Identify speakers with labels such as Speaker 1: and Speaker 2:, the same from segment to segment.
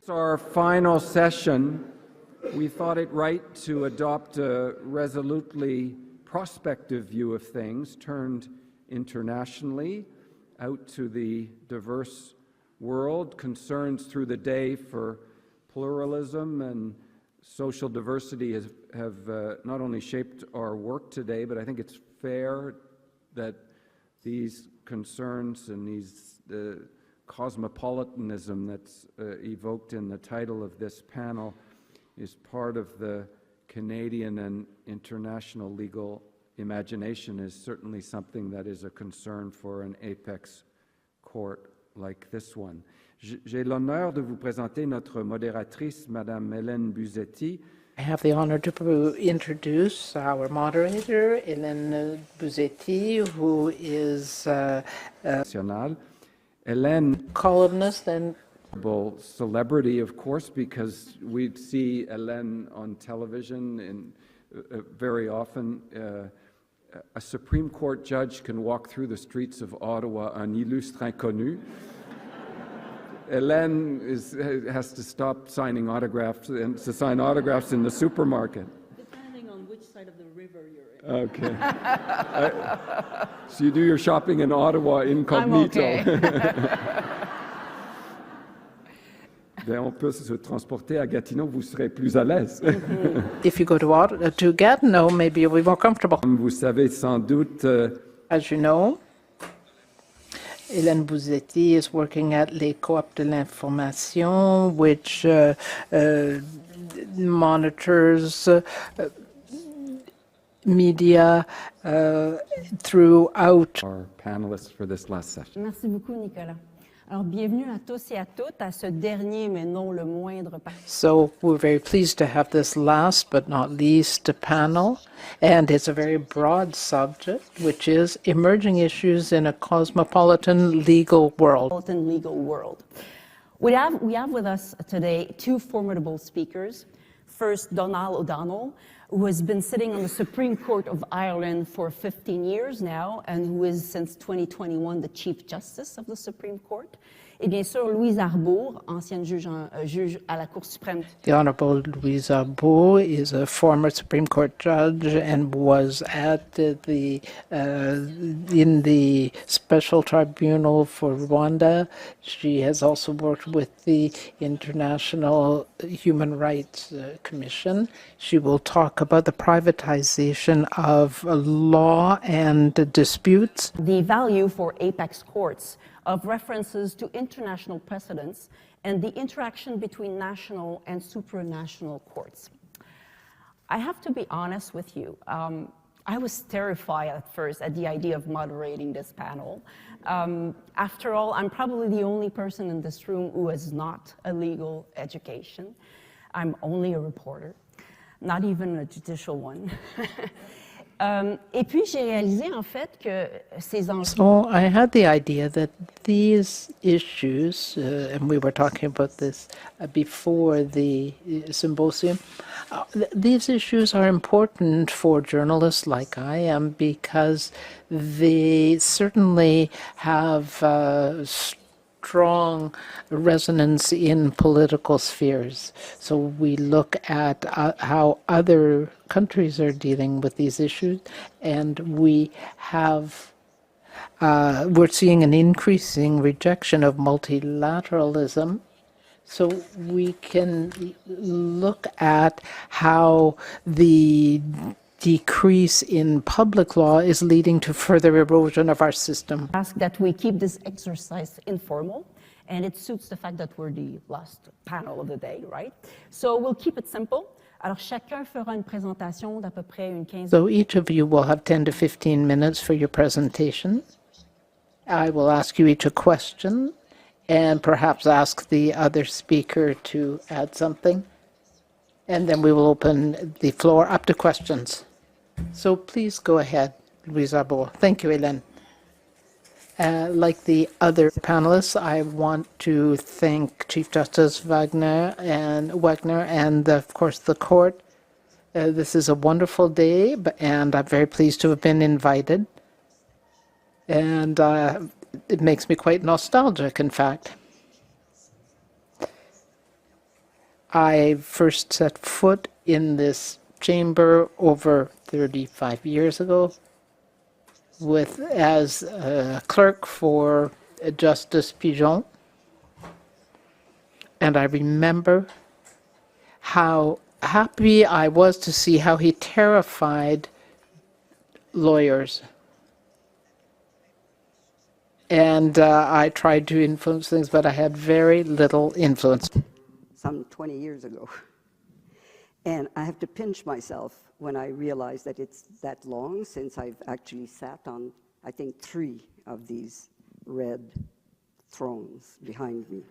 Speaker 1: Our final session, we thought it right to adopt a resolutely prospective view of things, turned internationally out to the diverse world, concerns through the day for pluralism and social diversity have not only shaped our work today, but I think it's fair that these concerns and these cosmopolitanism that's evoked in the title of this panel is part of the Canadian and international legal imagination, is certainly something that is a concern for an apex court like this one. J'ai l'honneur de vous présenter notre modératrice, Madame Hélène Buzzetti.
Speaker 2: I have the honor to introduce our moderator, Hélène Buzzetti, who is
Speaker 1: Hélène,
Speaker 2: columnist and
Speaker 1: celebrity, of course, because we see Hélène on television and very often. A Supreme Court judge can walk through the streets of Ottawa, un illustre inconnu. Hélène has to stop signing autographs and to sign autographs in the supermarket.
Speaker 3: Depending on which side of the river you're in.
Speaker 1: Okay. So you do your shopping in Ottawa incognito.
Speaker 3: I'm okay.
Speaker 1: Ben, on peut se transporter à Gatineau, vous serez plus à l'aise.
Speaker 2: if you go to Gatineau, maybe you'll be more comfortable.
Speaker 1: Vous savez sans doute.
Speaker 2: As you know, Hélène Buzzetti is working at les Coops de l'information, which monitors media throughout.
Speaker 1: Our panelists for this last session.
Speaker 3: Merci beaucoup, Nicolas. Alors, bienvenue à tous et à toutes à ce dernier, mais non le moindre.
Speaker 2: So we're very pleased to have this last but not least panel, and it's a very broad subject, which is emerging issues in a cosmopolitan legal world.
Speaker 3: Cosmopolitan Legal World. We have with us today two formidable speakers. First, Donal O'Donnell, who has been sitting on the Supreme Court of Ireland for 15 years now, and who is since 2021 the Chief Justice of the Supreme Court. Et bien sûr, Louise Arbour, ancienne juge à la Cour suprême.
Speaker 2: The Honourable Louise Arbour is a former Supreme Court judge and was at in the Special Tribunal for Rwanda. She has also worked with the International Human Rights Commission. She will talk about the privatization of law and disputes.
Speaker 3: The value for apex courts of references to international precedents and the interaction between national and supranational courts. I have to be honest with you. I was terrified at first at the idea of moderating this panel. After all, I'm probably the only person in this room who has not a legal education. I'm only a reporter, not even a judicial one. Et puis, j'ai réalisé, en fait, que ces enjeux...
Speaker 2: So I had the idea that these issues, and we were talking about this before the symposium, these issues are important for journalists like I am because they certainly have strong resonance in political spheres. So we look at how other countries are dealing with these issues, and we have we're seeing an increasing rejection of multilateralism. So we can look at how the decrease in public law is leading to further erosion of our system.
Speaker 3: Ask that we keep this exercise informal, and it suits the fact that we're the last panel of the day, right? So we'll keep it simple. Alors, chacun fera une présentation d'à peu près une 15 minutes.
Speaker 2: So each of you will have 10 to 15 minutes for your presentation. I will ask you each a question and perhaps ask the other speaker to add something. And then we will open the floor up to questions. So please go ahead, Louise Arbour. Thank you, Hélène. Like the other panelists, I want to thank Chief Justice Wagner and of course the court. This is a wonderful day, and I'm very pleased to have been invited. And it makes me quite nostalgic, in fact. I first set foot in this chamber over 35 years ago as a clerk for Justice Pigeon. And I remember how happy I was to see how he terrified lawyers. And I tried to influence things, but I had very little influence.
Speaker 4: Some 20 years ago. And I have to pinch myself when I realize that it's that long since I've actually sat on, I think, 3 of these red thrones behind me.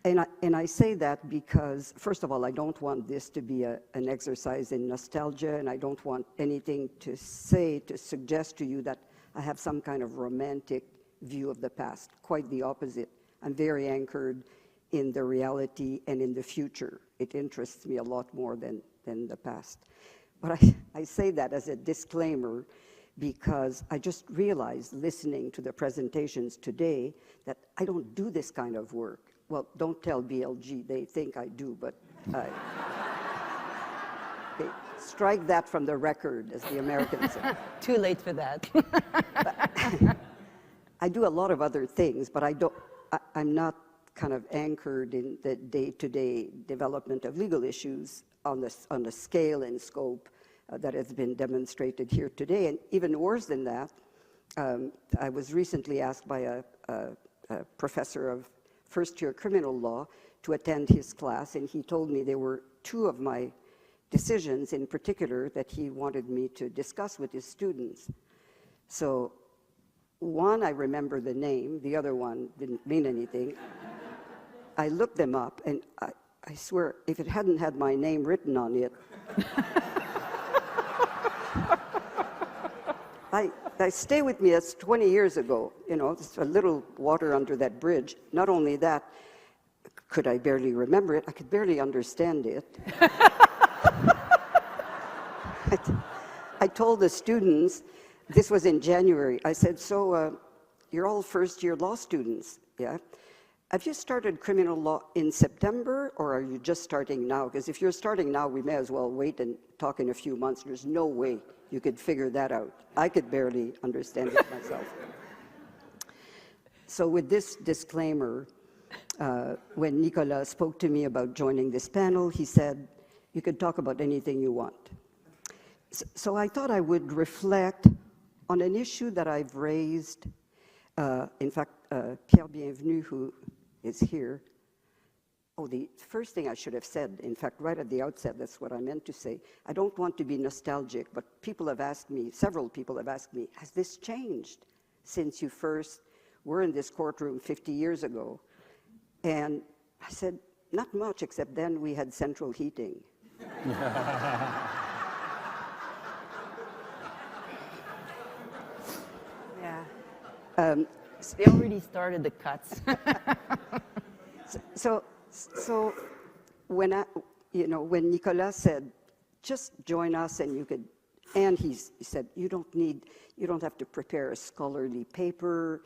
Speaker 4: And I say that because, first of all, I don't want this to be an exercise in nostalgia, and I don't want anything to suggest to you that I have some kind of romantic view of the past. Quite the opposite. I'm very anchored in the reality and in the future. It interests me a lot more than the past. But I say that as a disclaimer because I just realized, listening to the presentations today, that I don't do this kind of work. Well, don't tell BLG, they think I do, but okay, strike that from the record, as the Americans say.
Speaker 3: Too late for that.
Speaker 4: I do a lot of other things, but I'm not kind of anchored in the day-to-day development of legal issues on the scale and scope that has been demonstrated here today. And even worse than that, I was recently asked by a professor of first-year criminal law to attend his class, and he told me there were 2 of my decisions in particular that he wanted me to discuss with his students. So one, I remember the name, the other one didn't mean anything. I looked them up, and I swear, if it hadn't had my name written on it, I stay with me as 20 years ago, you know, just a little water under that bridge. Not only that, could I barely remember it, I could barely understand it. I told the students, this was in January, I said, so you're all first-year law students, yeah? Have you started criminal law in September, or are you just starting now? Because if you're starting now, we may as well wait and talk in a few months. There's no way you could figure that out. I could barely understand it myself. So with this disclaimer, when Nicolas spoke to me about joining this panel, he said, you could talk about anything you want. So I thought I would reflect on an issue that I've raised. In fact, Pierre Bienvenu, who is here. Oh, the first thing I should have said, in fact, right at the outset, that's what I meant to say. I don't want to be nostalgic, but people have asked me, several people have asked me, has this changed since you first were in this courtroom 50 years ago? And I said, not much, except then we had central heating.
Speaker 3: Yeah. They already started the cuts.
Speaker 4: So when when Nicolas said, just join us and you could, and he said, you don't have to prepare a scholarly paper,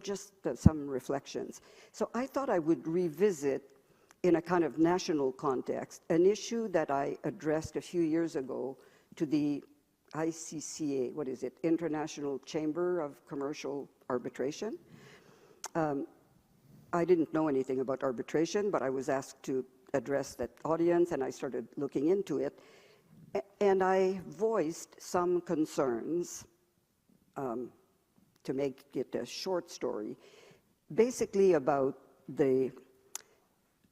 Speaker 4: just some reflections. So I thought I would revisit in a kind of national context an issue that I addressed a few years ago to the ICCA, what is it, International Chamber of Commercial Arbitration. I didn't know anything about arbitration, but I was asked to address that audience, and I started looking into it. And I voiced some concerns, to make it a short story, basically about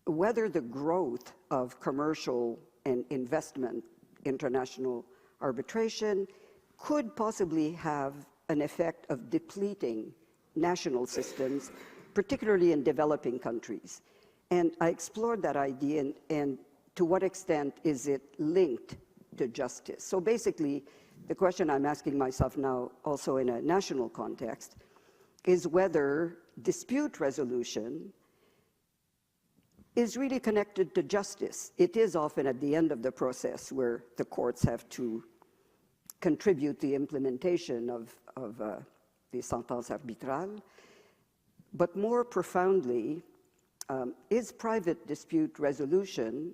Speaker 4: whether the growth of commercial and investment international arbitration could possibly have an effect of depleting national systems, particularly in developing countries. And I explored that idea and to what extent is it linked to justice. So basically, the question I'm asking myself now, also in a national context, is whether dispute resolution is really connected to justice. It is often at the end of the process where the courts have to contribute the implementation of the sentence arbitrale. But more profoundly, Is private dispute resolution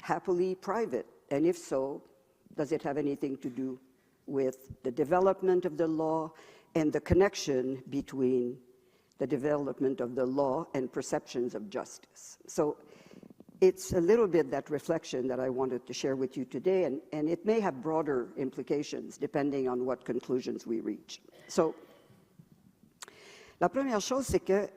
Speaker 4: happily private? And if so, does it have anything to do with the development of the law and the connection between the development of the law and perceptions of justice? So it's a little bit that reflection that I wanted to share with you today, and it may have broader implications depending on what conclusions we reach. So, la première chose, c'est que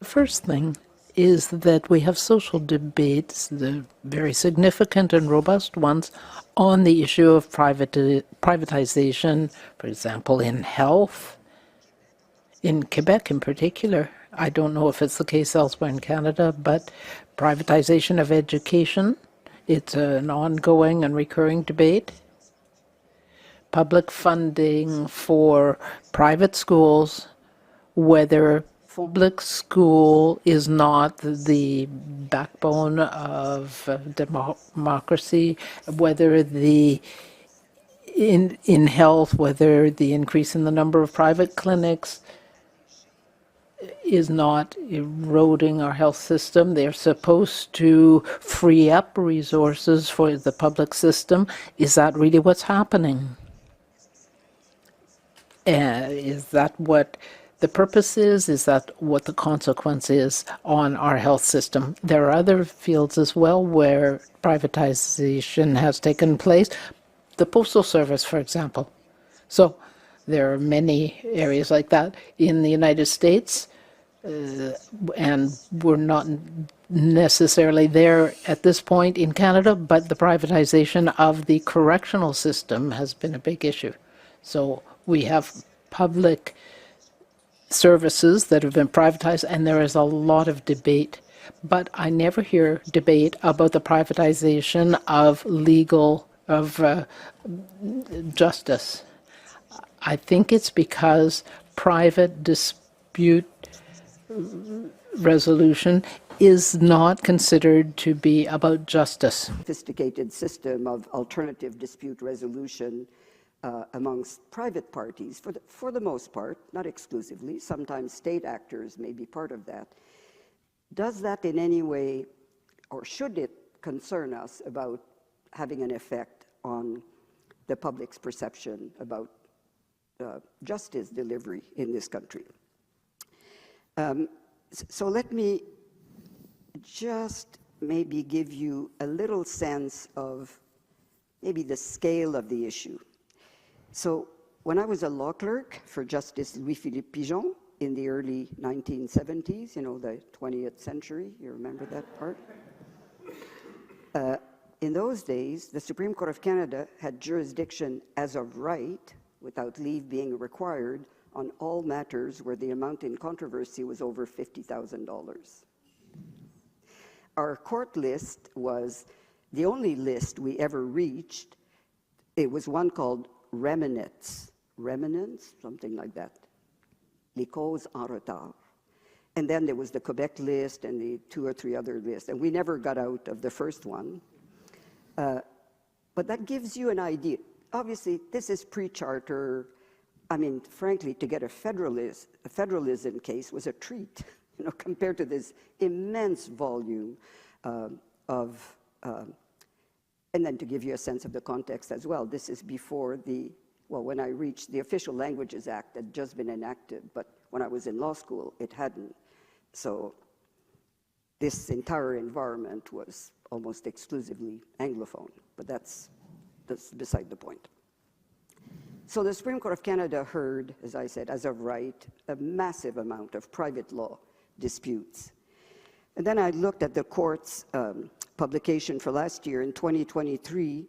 Speaker 2: The first thing is that we have social debates, the very significant and robust ones, on the issue of privatization, for example, in health, in Quebec in particular. I don't know if it's the case elsewhere in Canada, but privatization of education, it's an ongoing and recurring debate. Public funding for private schools, whether public school is not the backbone of democracy, whether in health, whether the increase in the number of private clinics is not eroding our health system. They're supposed to free up resources for the public system. Is that really what's happening? Is that what the purpose is? Is that what the consequence is on our health system? There are other fields as well where privatization has taken place. The Postal Service, for example. So there are many areas like that in the United States, and we're not necessarily there at this point in Canada, but the privatization of the correctional system has been a big issue. So we have public services that have been privatized, and there is a lot of debate. But I never hear debate about the privatization of justice. I think it's because private dispute resolution is not considered to be about justice.
Speaker 4: Sophisticated system of alternative dispute resolution amongst private parties, for the most part, not exclusively. Sometimes state actors may be part of that. Does that in any way, or should it concern us about having an effect on the public's perception about justice delivery in this country? So let me just maybe give you a little sense of maybe the scale of the issue. So when I was a law clerk for Justice Louis-Philippe Pigeon in the early 1970s, you know, the 20th century, you remember that part? In those days, the Supreme Court of Canada had jurisdiction as of right, without leave being required, on all matters where the amount in controversy was over $50,000. Our court list was the only list we ever reached. It was one called Remanents, something like that. Les causes en retard. And then there was the Quebec list and the 2 or 3 other lists, and we never got out of the first one. But that gives you an idea. Obviously, this is pre-charter. I mean, frankly, to get a federalism case was a treat, you know, compared to this immense volume and then to give you a sense of the context as well, this is before when I reached the Official Languages Act had just been enacted, but when I was in law school, it hadn't. So this entire environment was almost exclusively Anglophone, but that's beside the point. So the Supreme Court of Canada heard, as I said, as of right, a massive amount of private law disputes. And then I looked at the court's publication for last year. In 2023,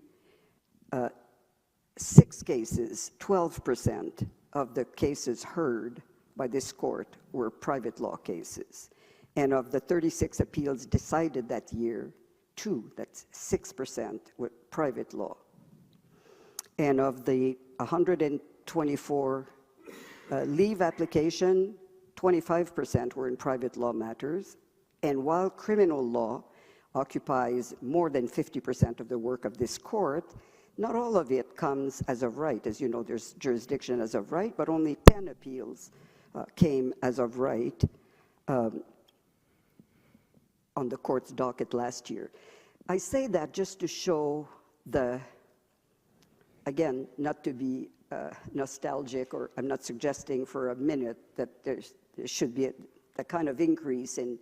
Speaker 4: 6 cases, 12% of the cases heard by this court were private law cases. And of the 36 appeals decided that year, 2, that's 6%, were private law. And of the 124 leave application, 25% were in private law matters. And while criminal law occupies more than 50% of the work of this court, not all of it comes as of right. As you know, there's jurisdiction as of right, but only 10 appeals came as of right. on the court's docket last year. I say that just to show again, not to be nostalgic, or I'm not suggesting for a minute that there should be the kind of increase in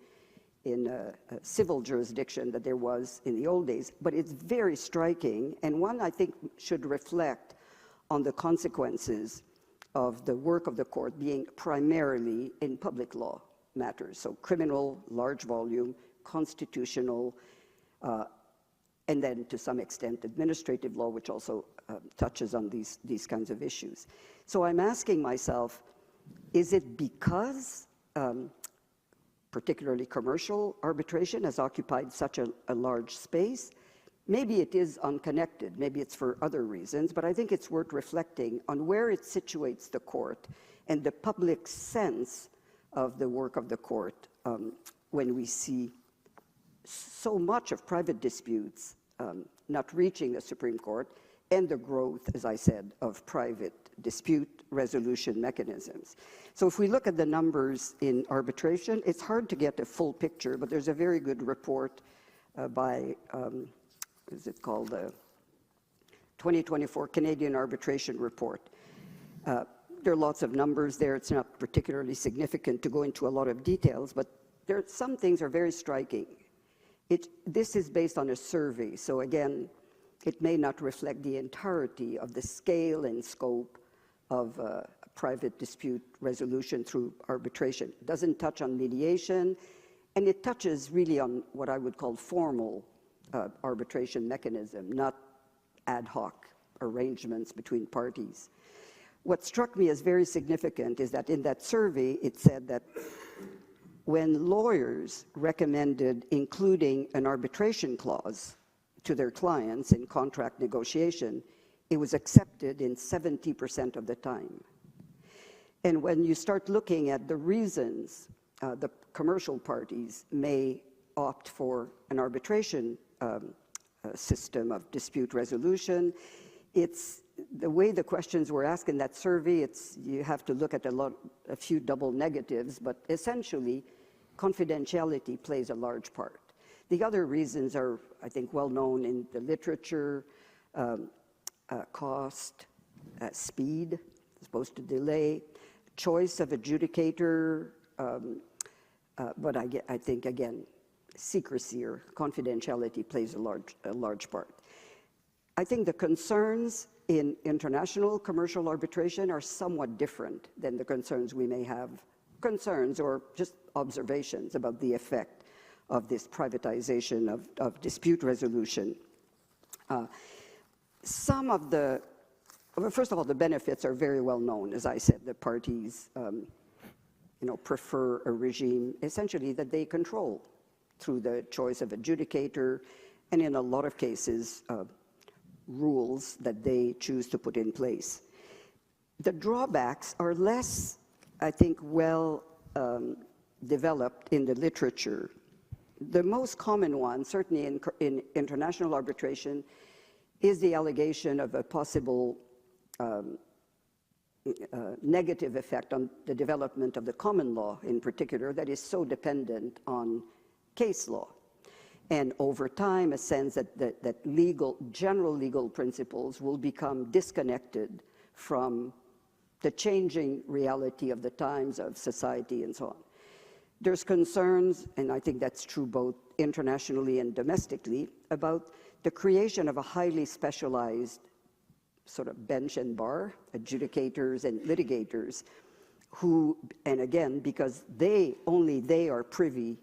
Speaker 4: civil jurisdiction that there was in the old days, but it's very striking, and one I think should reflect on the consequences of the work of the court being primarily in public law matters, so criminal, large volume, constitutional, and then to some extent administrative law, which also touches on these kinds of issues. So I'm asking myself, is it because particularly commercial arbitration has occupied such a large space? Maybe it is unconnected, maybe it's for other reasons, but I think it's worth reflecting on where it situates the court and the public sense of the work of the court when we see so much of private disputes not reaching the Supreme Court, and the growth, as I said, of private dispute resolution mechanisms. So if we look at the numbers in arbitration, it's hard to get a full picture, but there's a very good report by, what is it called, the 2024 Canadian Arbitration Report. There are lots of numbers there. It's not particularly significant to go into a lot of details, but some things are very striking. This is based on a survey, so again, it may not reflect the entirety of the scale and scope of private dispute resolution through arbitration. It doesn't touch on mediation, and it touches really on what I would call formal arbitration mechanism, not ad hoc arrangements between parties. What struck me as very significant is that in that survey, it said that when lawyers recommended including an arbitration clause to their clients in contract negotiation, it was accepted in 70% of the time. And when you start looking at the reasons the commercial parties may opt for an arbitration system of dispute resolution, it's the way the questions were asked in that survey, you have to look at a few double negatives, but essentially, confidentiality plays a large part. The other reasons are, I think, well known in the literature: cost, speed, as opposed to delay, choice of adjudicator, but I think, again, secrecy or confidentiality plays a large part. I think the concerns in international commercial arbitration are somewhat different than the concerns we may have, concerns or just observations about the effect of this privatization of dispute resolution. Some of the, well, first of all, the benefits are very well known. As I said, the parties prefer a regime essentially that they control through the choice of adjudicator, and in a lot of cases, rules that they choose to put in place. The drawbacks are less, I think, well developed in the literature. The most common one, certainly in international arbitration, is the allegation of a possible negative effect on the development of the common law in particular that is so dependent on case law. And over time, a sense that general legal principles will become disconnected from the changing reality of the times of society and so on. There's concerns, and I think that's true both internationally and domestically, about the creation of a highly specialized sort of bench and bar, adjudicators and litigators, who, and again, because only they are privy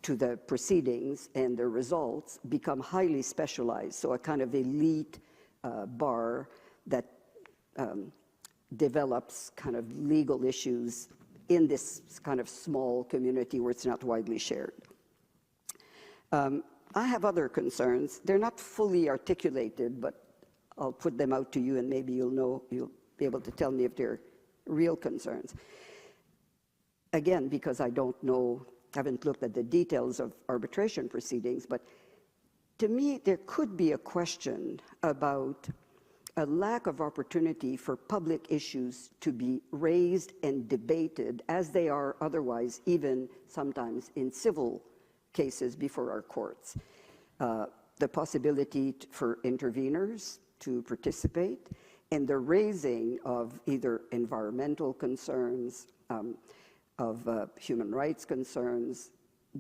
Speaker 4: to the proceedings and the results, become highly specialized. So a kind of elite bar that develops kind of legal issues in this kind of small community where it's not widely shared. I have other concerns. They're not fully articulated, but I'll put them out to you, and maybe you'll be able to tell me if they're real concerns. Again, because I don't know, haven't looked at the details of arbitration proceedings, but to me, there could be a question about a lack of opportunity for public issues to be raised and debated as they are otherwise, even sometimes in civil cases before our courts. The possibility for interveners to participate in the raising of either environmental concerns, of human rights concerns,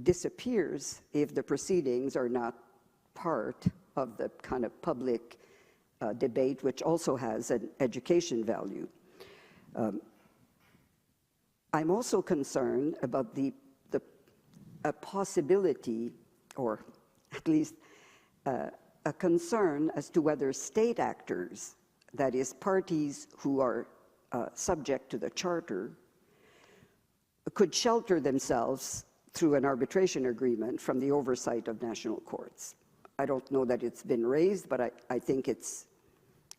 Speaker 4: disappears if the proceedings are not part of the kind of public debate, which also has an education value. I'm also concerned about a possibility, or at least a concern as to whether state actors, that is, parties who are subject to the Charter, could shelter themselves through an arbitration agreement from the oversight of national courts. I don't know that it's been raised, but I think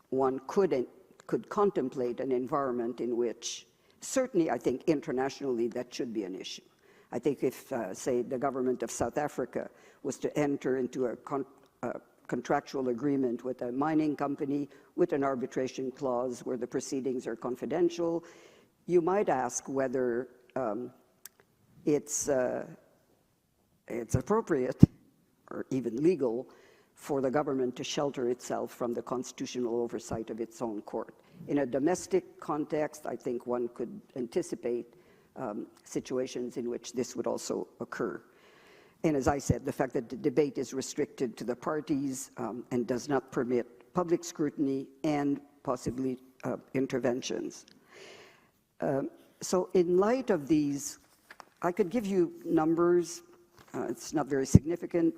Speaker 4: one could contemplate an environment in which, certainly I think internationally that should be an issue. I think if, say, the government of South Africa was to enter into a contractual agreement with a mining company with an arbitration clause where the proceedings are confidential, you might ask whether it's appropriate or even legal for the government to shelter itself from the constitutional oversight of its own court. In a domestic context, I think one could anticipate situations in which this would also occur. And as I said, the fact that the debate is restricted to the parties and does not permit public scrutiny and possibly interventions. So in light of these, I could give you numbers, it's not very significant,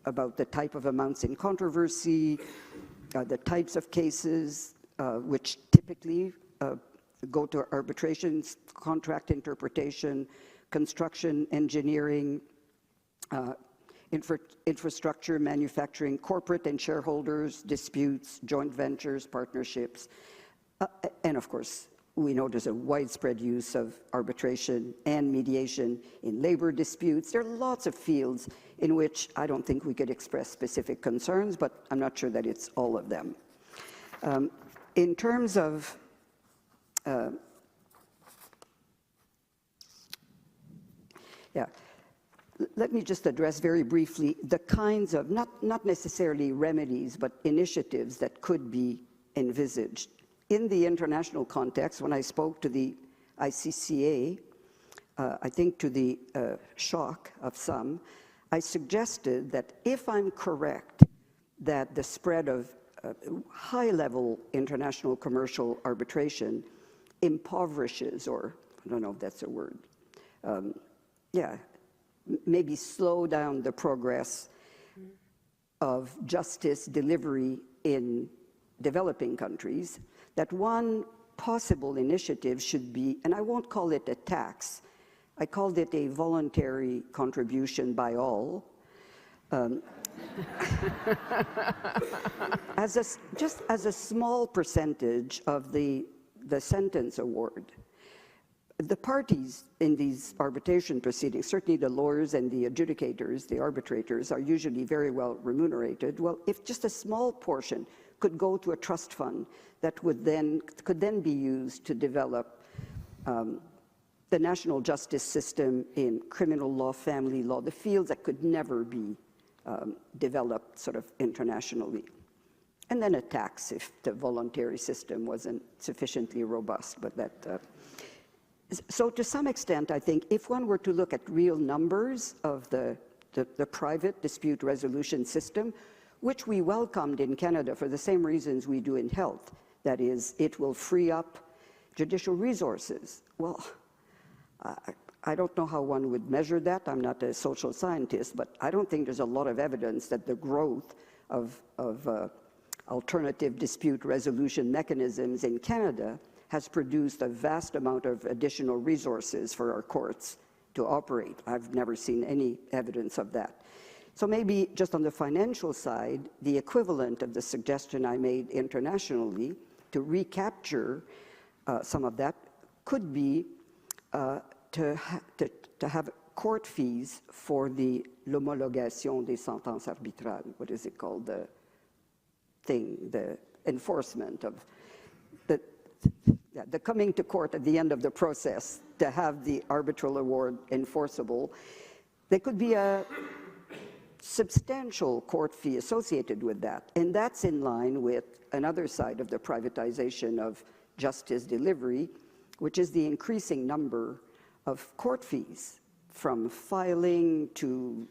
Speaker 4: about the type of amounts in controversy, the types of cases which typically go to arbitrations, contract interpretation, construction, engineering, infrastructure, manufacturing, corporate and shareholders, disputes, joint ventures, partnerships, and of course, we know there's a widespread use of arbitration and mediation in labor disputes. There are lots of fields in which I don't think we could express specific concerns, but I'm not sure that it's all of them. In terms of let me just address very briefly the kinds of, not necessarily remedies, but initiatives that could be envisaged. In the international context, when I spoke to the ICCA, I think to the shock of some, I suggested that if I'm correct that the spread of high-level international commercial arbitration impoverishes, or I don't know if that's a word, maybe slow down the progress of justice delivery in developing countries, that one possible initiative should be, and I won't call it a tax, I called it a voluntary contribution by all, just as a small percentage of the sentence award. The parties in these arbitration proceedings, certainly the lawyers and the adjudicators, the arbitrators, are usually very well remunerated. Well, if just a small portion could go to a trust fund that could then be used to develop the national justice system in criminal law, family law, the fields that could never be developed sort of internationally. And then a tax if the voluntary system wasn't sufficiently robust, but that. So to some extent, I think if one were to look at real numbers of the private dispute resolution system, which we welcomed in Canada for the same reasons we do in health, that is, it will free up judicial resources. Well, I don't know how one would measure that. I'm not a social scientist, but I don't think there's a lot of evidence that the growth of alternative dispute resolution mechanisms in Canada has produced a vast amount of additional resources for our courts to operate. I've never seen any evidence of that. So maybe just on the financial side, the equivalent of the suggestion I made internationally to recapture some of that could be to have court fees for the l'homologation des sentences arbitrales. What is it called? The enforcement of the coming to court at the end of the process to have the arbitral award enforceable. there could be a substantial court fee associated with that. And that's in line with another side of the privatization of justice delivery, which is the increasing number of court fees, from filing to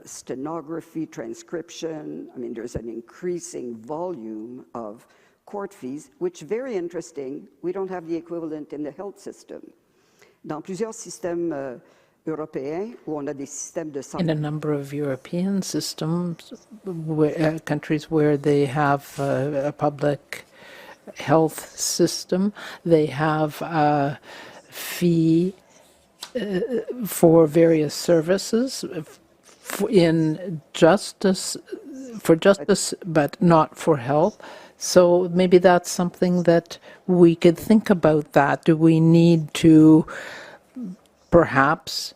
Speaker 4: stenography, transcription. I mean, there's an increasing volume of court fees, which, very interesting, we don't have the equivalent in the health system. Dans plusieurs systèmes européens, où on a des systèmes de santé.
Speaker 2: In a number of European systems, countries where they have a public health system, they have a fee for various services in justice, for justice, but not for health. So maybe that's something that we could think about. That do we need to perhaps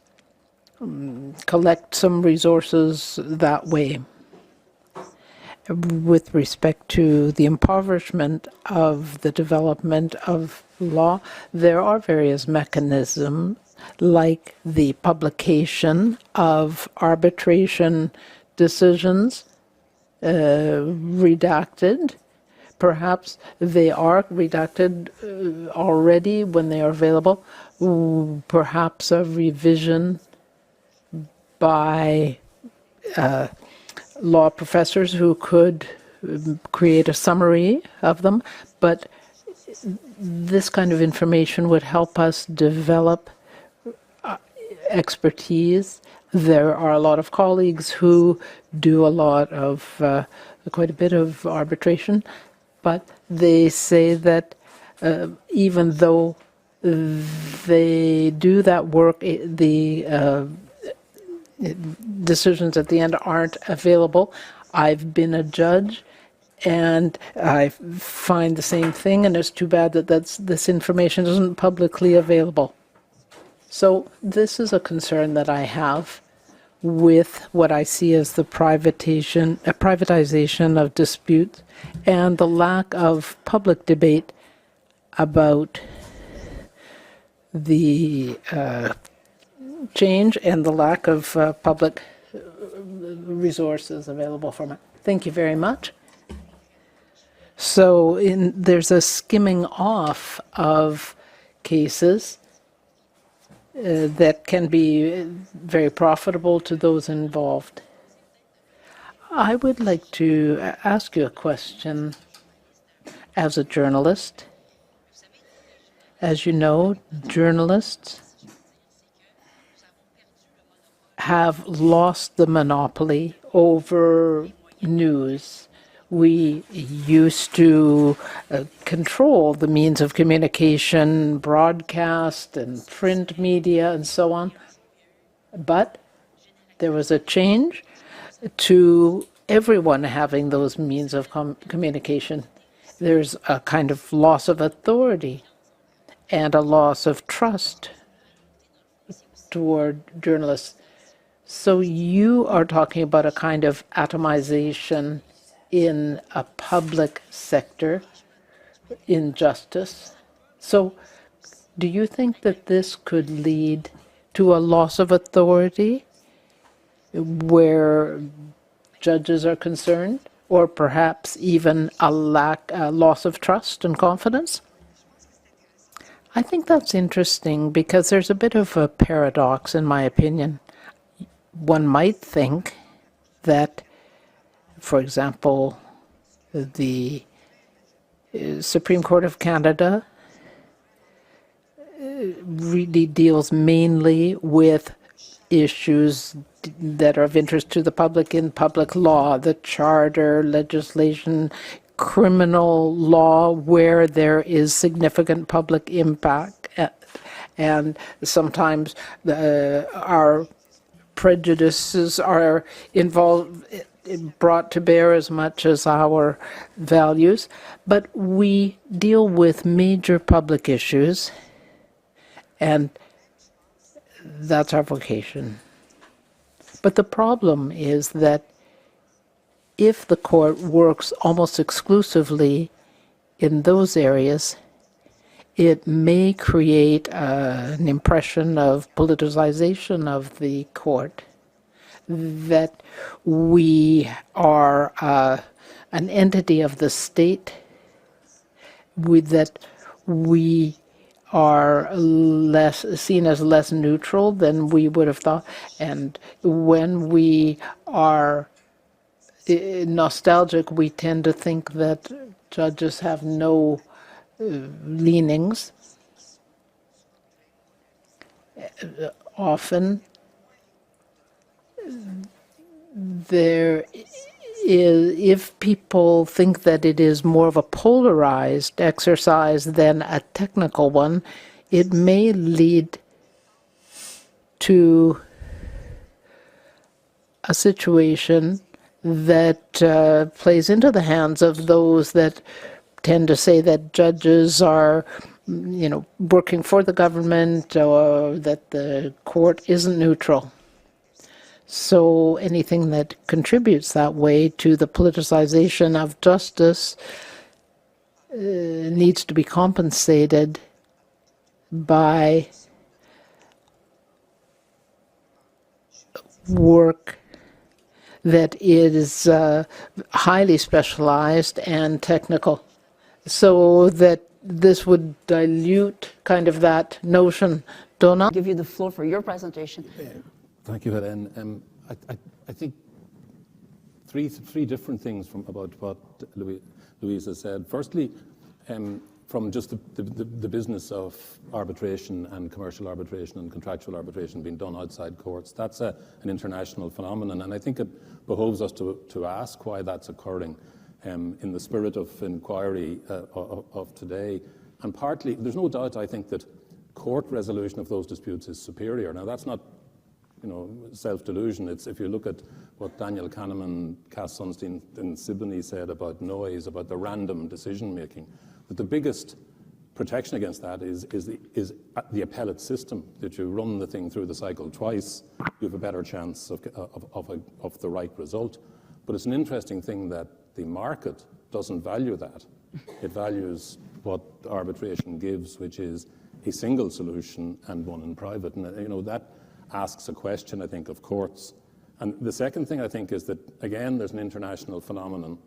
Speaker 2: collect some resources that way? With respect to the impoverishment of the development of law, there are various mechanisms like the publication of arbitration decisions redacted. Perhaps they are redacted already when they are available. Perhaps a revision by law professors who could create a summary of them. But this kind of information would help us develop expertise. There are a lot of colleagues who do a lot of, quite a bit of arbitration, but they say that even though they do that work, the decisions at the end aren't available. I've been a judge, and I find the same thing, and it's too bad that this information isn't publicly available. So this is a concern that I have with what I see as the privatization of disputes and the lack of public debate about the change and the lack of public resources available for it. Thank you very much. So there's a skimming off of cases that can be very profitable to those involved. I would like to ask you a question as a journalist. As you know, journalists have lost the monopoly over news. We used to control the means of communication, broadcast and print media and so on. But there was a change to everyone having those means of communication. There's a kind of loss of authority and a loss of trust toward journalists. So you are talking about a kind of atomization in a public sector, in justice. So do you think that this could lead to a loss of authority where judges are concerned, or perhaps even a loss of trust and confidence? I think that's interesting because there's a bit of a paradox, in my opinion. One might think that, for example, the Supreme Court of Canada really deals mainly with issues that are of interest to the public in public law, the charter, legislation, criminal law, where there is significant public impact, and sometimes our prejudices are involved, brought to bear as much as our values. But we deal with major public issues, and that's our vocation. But the problem is that if the court works almost exclusively in those areas, it may create an impression of politicization of the court, that we are an entity of the state, that we are seen as less neutral than we would have thought. And when we are nostalgic, we tend to think that judges have no leanings. Often there is, if people think that it is more of a polarized exercise than a technical one, it may lead to a situation that plays into the hands of those that tend to say that judges are, working for the government, or that the court isn't neutral. So anything that contributes that way to the politicization of justice needs to be compensated by work that is highly specialized and technical, so that this would dilute kind of that notion. Donal?
Speaker 3: I'll give you the floor for your presentation.
Speaker 5: Thank you, Hélène. I think three different things about what Louise has said. Firstly, from just the business of arbitration and commercial arbitration and contractual arbitration being done outside courts, that's an international phenomenon, and I think it behoves us to ask why that's occurring in the spirit of inquiry of today. And partly, there's no doubt, I think, that court resolution of those disputes is superior. Now, that's not self-delusion. It's, if you look at what Daniel Kahneman, Cass Sunstein, and Siboney said about noise, about the random decision-making, that the biggest protection against that is the appellate system, that you run the thing through the cycle twice, you have a better chance of the right result. But it's an interesting thing that the market doesn't value that. It values what arbitration gives, which is a single solution and one in private. And that asks a question, I think, of courts. And the second thing, I think, is that, again, there's an international phenomenon.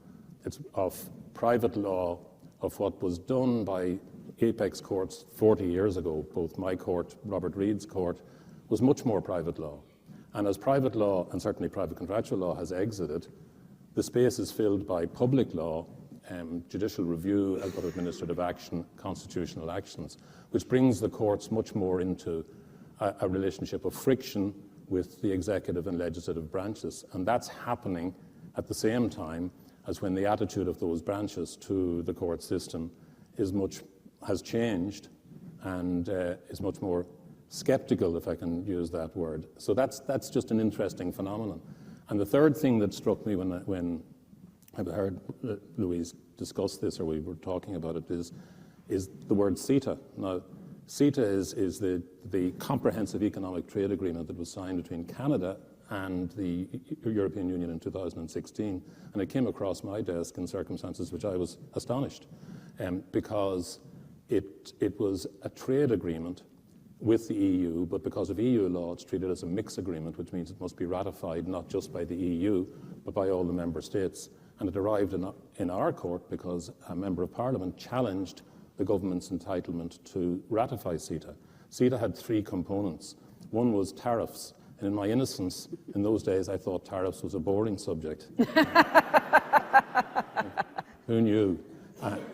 Speaker 5: It's of private law, of what was done by apex courts 40 years ago. Both my court, Robert Reed's court, was much more private law. And as private law, and certainly private contractual law, has exited, the space is filled by public law, judicial review, other administrative action, constitutional actions, which brings the courts much more into a relationship of friction with the executive and legislative branches. And that's happening at the same time as when the attitude of those branches to the court system has changed and is much more skeptical, if I can use that word. So that's just an interesting phenomenon. And the third thing that struck me when I heard Louise discuss this, or we were talking about it, is the word CETA. Now, CETA is the Comprehensive Economic Trade Agreement that was signed between Canada and the European Union in 2016. And it came across my desk in circumstances which I was astonished, because it was a trade agreement with the EU, but because of EU law, it's treated as a mixed agreement, which means it must be ratified not just by the EU, but by all the member states. And it arrived in our court because a member of Parliament challenged the government's entitlement to ratify CETA. CETA had three components. One was tariffs. And in my innocence, in those days, I thought tariffs was a boring subject. Who knew?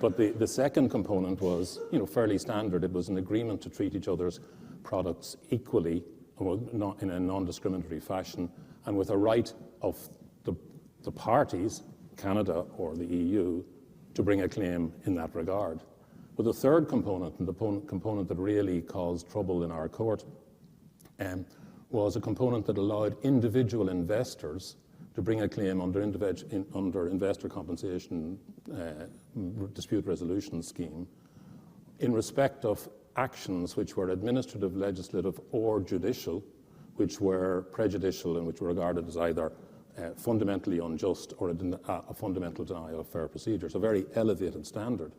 Speaker 5: But the second component was, fairly standard. It was an agreement to treat each other's products equally, well, not in a non-discriminatory fashion, and with a right of the parties, Canada or the EU, to bring a claim in that regard. But the third component, and the component that really caused trouble in our court, was a component that allowed individual investors to bring a claim under investor compensation dispute resolution scheme in respect of actions which were administrative, legislative, or judicial, which were prejudicial and which were regarded as either fundamentally unjust or a fundamental denial of fair procedure. So a very elevated standard.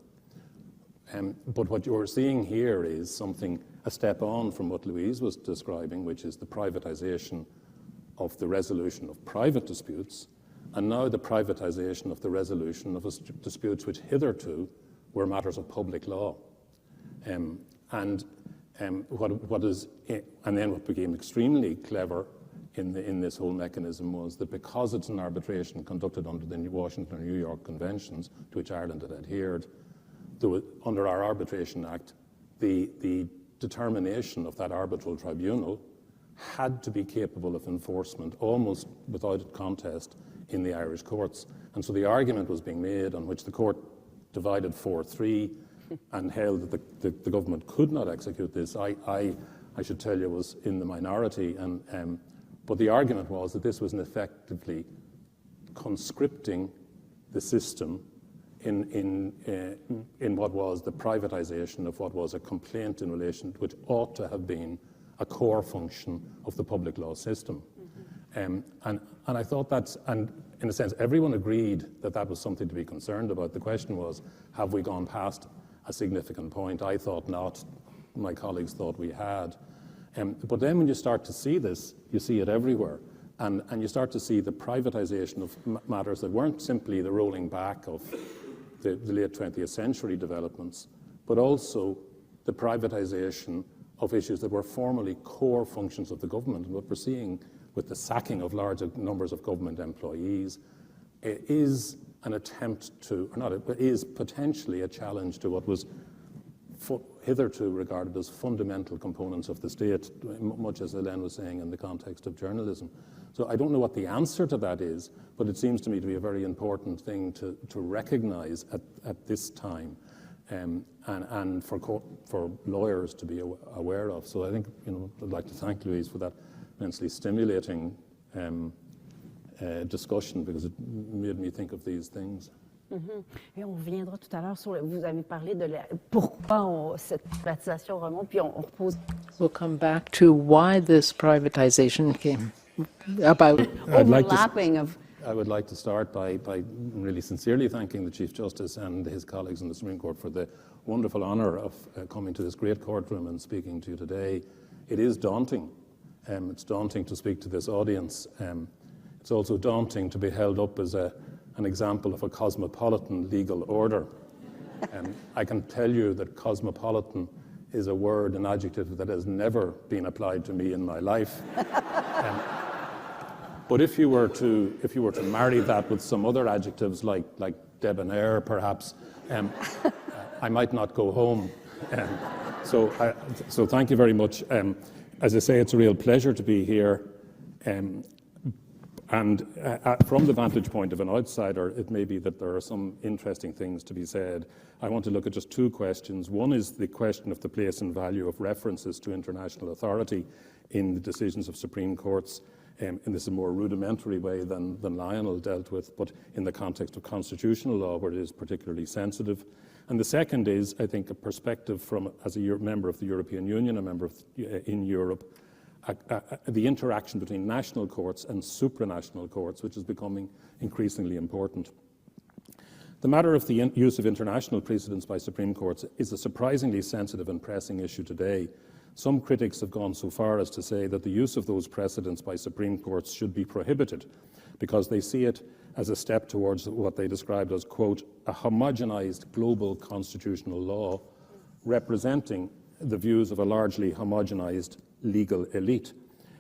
Speaker 5: But what you're seeing here is something, a step on from what Louise was describing, which is the privatization of the resolution of private disputes, and now the privatization of the resolution of disputes which hitherto were matters of public law. And then what became extremely clever in this whole mechanism was that because it's an arbitration conducted under the Washington and New York Conventions, to which Ireland had adhered, under our Arbitration Act, the determination of that arbitral tribunal had to be capable of enforcement almost without contest in the Irish courts. And so the argument was being made on which the court divided 4-3 and held that the government could not execute this. I should tell you, was in the minority, but the argument was that this was effectively conscripting the system in what was the privatization of what was a complaint in relation, which ought to have been a core function of the public law system. And I thought and in a sense, everyone agreed that that was something to be concerned about. The question was, have we gone past a significant point? I thought not. My colleagues thought we had. But then when you start to see this, you see it everywhere. And you start to see the privatization of matters that weren't simply the rolling back of the late 20th century developments, but also the privatization of issues that were formerly core functions of the government. And what we're seeing with the sacking of large numbers of government employees is an attempt to, or not, but is potentially a challenge to what was hitherto regarded as fundamental components of the state, much as Hélène was saying in the context of journalism. So I don't know what the answer to that is, but it seems to me to be a very important thing to recognize at this time, and for lawyers to be aware of. So I think, I'd like to thank Louise for that immensely stimulating discussion, because it made me think of these things.
Speaker 3: Et on reviendra tout à l'heure sur vous avez parlé de pourquoi cette privatisation remonte, puis on repose.
Speaker 2: We'll come back to why this privatization came about.
Speaker 3: Overlapping of.
Speaker 5: I would like to start by really sincerely thanking the Chief Justice and his colleagues in the Supreme Court for the wonderful honour of coming to this great courtroom and speaking to you today. It is daunting. It's daunting to speak to this audience. It's also daunting to be held up as an example of a cosmopolitan legal order. I can tell you that cosmopolitan is a word, an adjective that has never been applied to me in my life. But if you were to marry that with some other adjectives like debonair, perhaps, I might not go home. So thank you very much. As I say, it's a real pleasure to be here. And from the vantage point of an outsider, it may be that there are some interesting things to be said. I want to look at just two questions. One is the question of the place and value of references to international authority in the decisions of Supreme Courts, in this a more rudimentary way than Lionel dealt with, but in the context of constitutional law, where it is particularly sensitive. And the second is, I think, a perspective from, as a member of the European Union, a member of, in Europe, the interaction between national courts and supranational courts, which is becoming increasingly important. The matter of the use of international precedents by Supreme Courts is a surprisingly sensitive and pressing issue today. Some critics have gone so far as to say that the use of those precedents by Supreme Courts should be prohibited because they see it as a step towards what they described as, quote, a homogenized global constitutional law representing the views of a largely homogenized legal elite.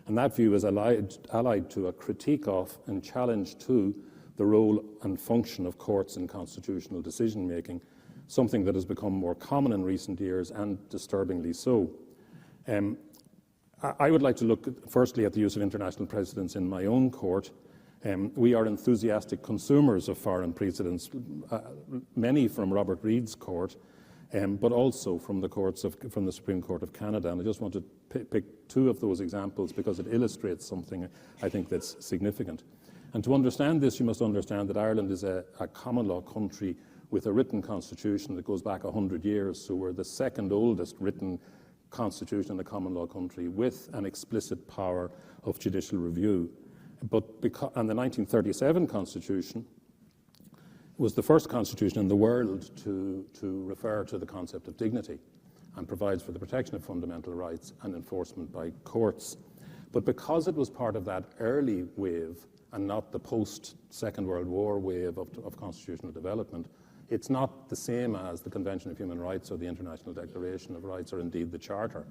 Speaker 5: And that view is allied to a critique of and challenge to the role and function of courts in constitutional decision-making, something that has become more common in recent years and disturbingly so. I would like to look firstly at the use of international precedents in my own court. We are enthusiastic consumers of foreign precedents, many from Robert Reid's court, but also from the Supreme Court of Canada. And I just want to pick two of those examples because it illustrates something I think that's significant. And to understand this, you must understand that Ireland is a common law country with a written constitution that goes back 100 years. So we're the second oldest written constitution in a common law country with an explicit power of judicial review. And the 1937 constitution was the first constitution in the world to refer to the concept of dignity and provides for the protection of fundamental rights and enforcement by courts. But because it was part of that early wave and not the post-Second World War wave of constitutional development, it's not the same as the Convention of Human Rights or the International Declaration of Rights or indeed the Charter.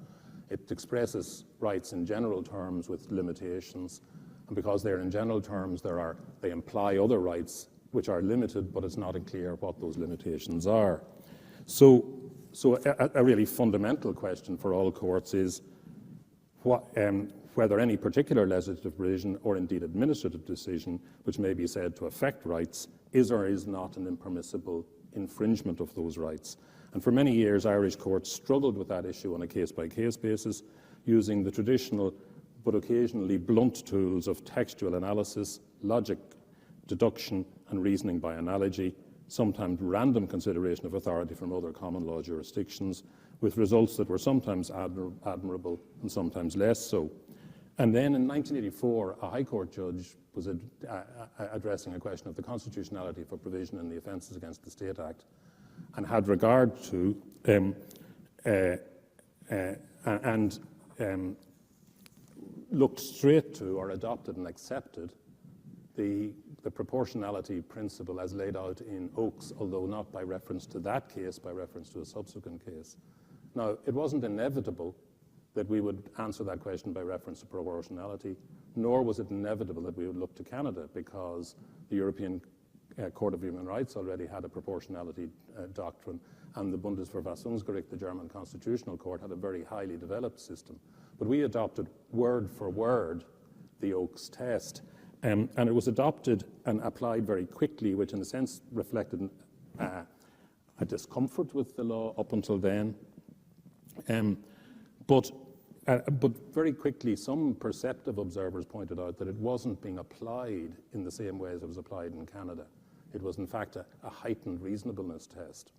Speaker 5: It expresses rights in general terms with limitations, and because they're in general terms, they imply other rights which are limited, but it's not clear what those limitations are. So a really fundamental question for all courts is whether any particular legislative provision or indeed administrative decision which may be said to affect rights is or is not an impermissible infringement of those rights. And for many years, Irish courts struggled with that issue on a case-by-case basis, using the traditional but occasionally blunt tools of textual analysis, logic, deduction, and reasoning by analogy, sometimes random consideration of authority from other common law jurisdictions, with results that were sometimes admirable and sometimes less so. And then in 1984, a High Court judge was addressing a question of the constitutionality of a provision in the Offences Against the State Act, and had regard to looked straight to or adopted and accepted the proportionality principle as laid out in Oakes, although not by reference to that case, by reference to a subsequent case. Now, it wasn't inevitable that we would answer that question by reference to proportionality, nor was it inevitable that we would look to Canada, because the European Court of Human Rights already had a proportionality doctrine, and the Bundesverfassungsgericht, the German Constitutional Court, had a very highly developed system. But we adopted word for word the Oakes test, and it was adopted and applied very quickly, which in a sense reflected a discomfort with the law up until then. But very quickly, some perceptive observers pointed out that it wasn't being applied in the same way as it was applied in Canada. It was, in fact, a heightened reasonableness test.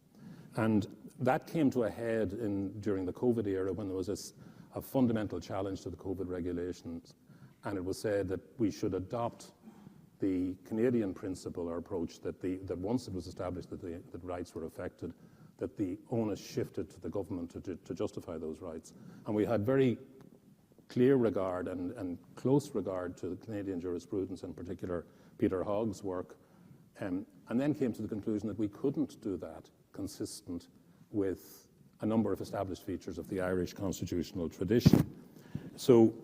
Speaker 5: And that came to a head during the COVID era, when there was a fundamental challenge to the COVID regulations, and it was said that we should adopt the Canadian principle or approach that once it was established that rights were affected, that the onus shifted to the government to justify those rights. And we had very clear regard and close regard to the Canadian jurisprudence, in particular Peter Hogg's work, and then came to the conclusion that we couldn't do that consistent with a number of established features of the Irish constitutional tradition. So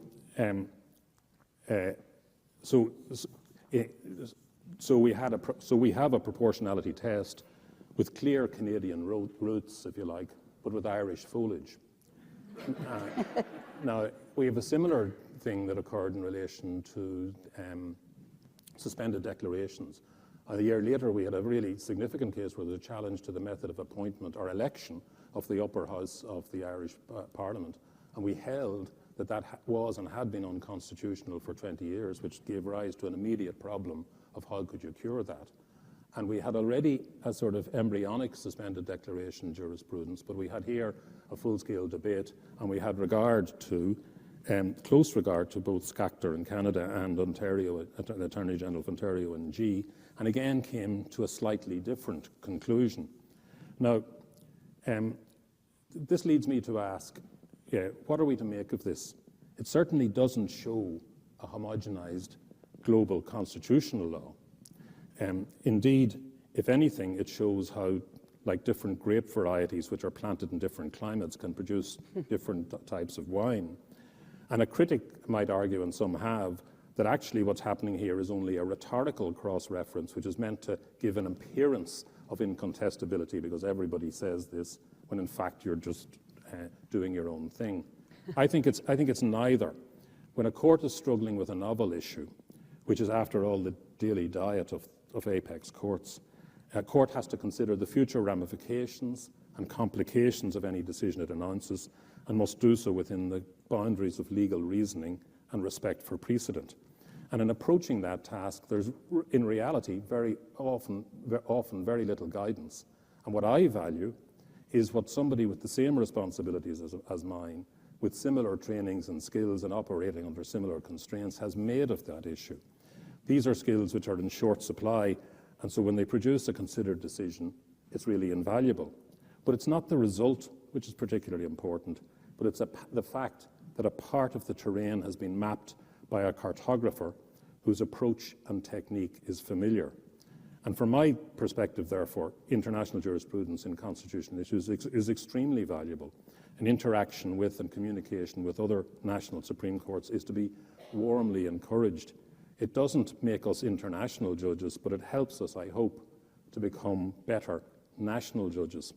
Speaker 5: we have a proportionality test with clear Canadian roots, if you like, but with Irish foliage. Now, we have a similar thing that occurred in relation to suspended declarations. A year later, we had a really significant case where there was a challenge to the method of appointment or election of the upper house of the Irish Parliament, and we held that was and had been unconstitutional for 20 years, which gave rise to an immediate problem of how could you cure that. And we had already a sort of embryonic suspended declaration jurisprudence, but we had here a full-scale debate, and we had close regard to both Scactor in Canada and Ontario, the Attorney General of Ontario in G, and again came to a slightly different conclusion. Now, this leads me to ask, what are we to make of this? It certainly doesn't show a homogenized global constitutional law. Indeed, if anything, it shows how, like different grape varieties which are planted in different climates, can produce different types of wine. And a critic might argue, and some have, that actually what's happening here is only a rhetorical cross-reference, which is meant to give an appearance of incontestability because everybody says this, when in fact you're just doing your own thing. I think it's neither. When a court is struggling with a novel issue, which is after all the daily diet of apex courts, a court has to consider the future ramifications and complications of any decision it announces, and must do so within the boundaries of legal reasoning and respect for precedent. And in approaching that task, there's in reality very often very little guidance. And what I value is what somebody with the same responsibilities as mine, with similar trainings and skills and operating under similar constraints, has made of that issue. These are skills which are in short supply, And so when they produce a considered decision, it's really invaluable. But it's not the result which is particularly important, but it's the fact that a part of the terrain has been mapped by a cartographer whose approach and technique is familiar. And from my perspective, therefore, international jurisprudence in constitutional issues is extremely valuable. And interaction with and communication with other national Supreme Courts is to be warmly encouraged. It doesn't make us international judges, but it helps us, I hope, to become better national judges.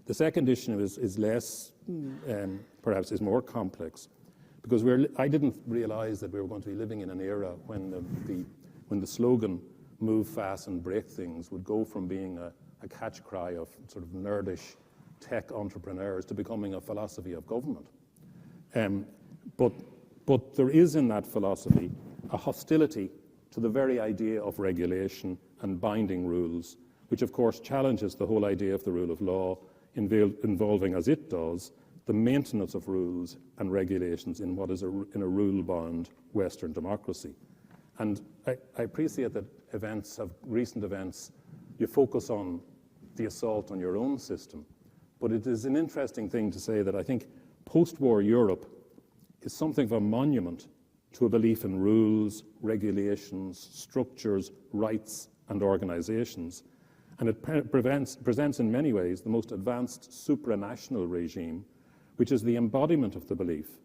Speaker 5: The second issue is less, perhaps is more complex, because I didn't realize that we were going to be living in an era when the slogan, move fast and break things, would go from being a catch cry of sort of nerdish tech entrepreneurs to becoming a philosophy of government. But there is in that philosophy a hostility to the very idea of regulation and binding rules, which of course challenges the whole idea of the rule of law, involving, as it does, the maintenance of rules and regulations in what is in a rule-bound Western democracy. And I appreciate that recent events, you focus on the assault on your own system. But it is an interesting thing to say that I think post-war Europe is something of a monument to a belief in rules, regulations, structures, rights, and organizations. And it presents in many ways the most advanced supranational regime, which is the embodiment of the belief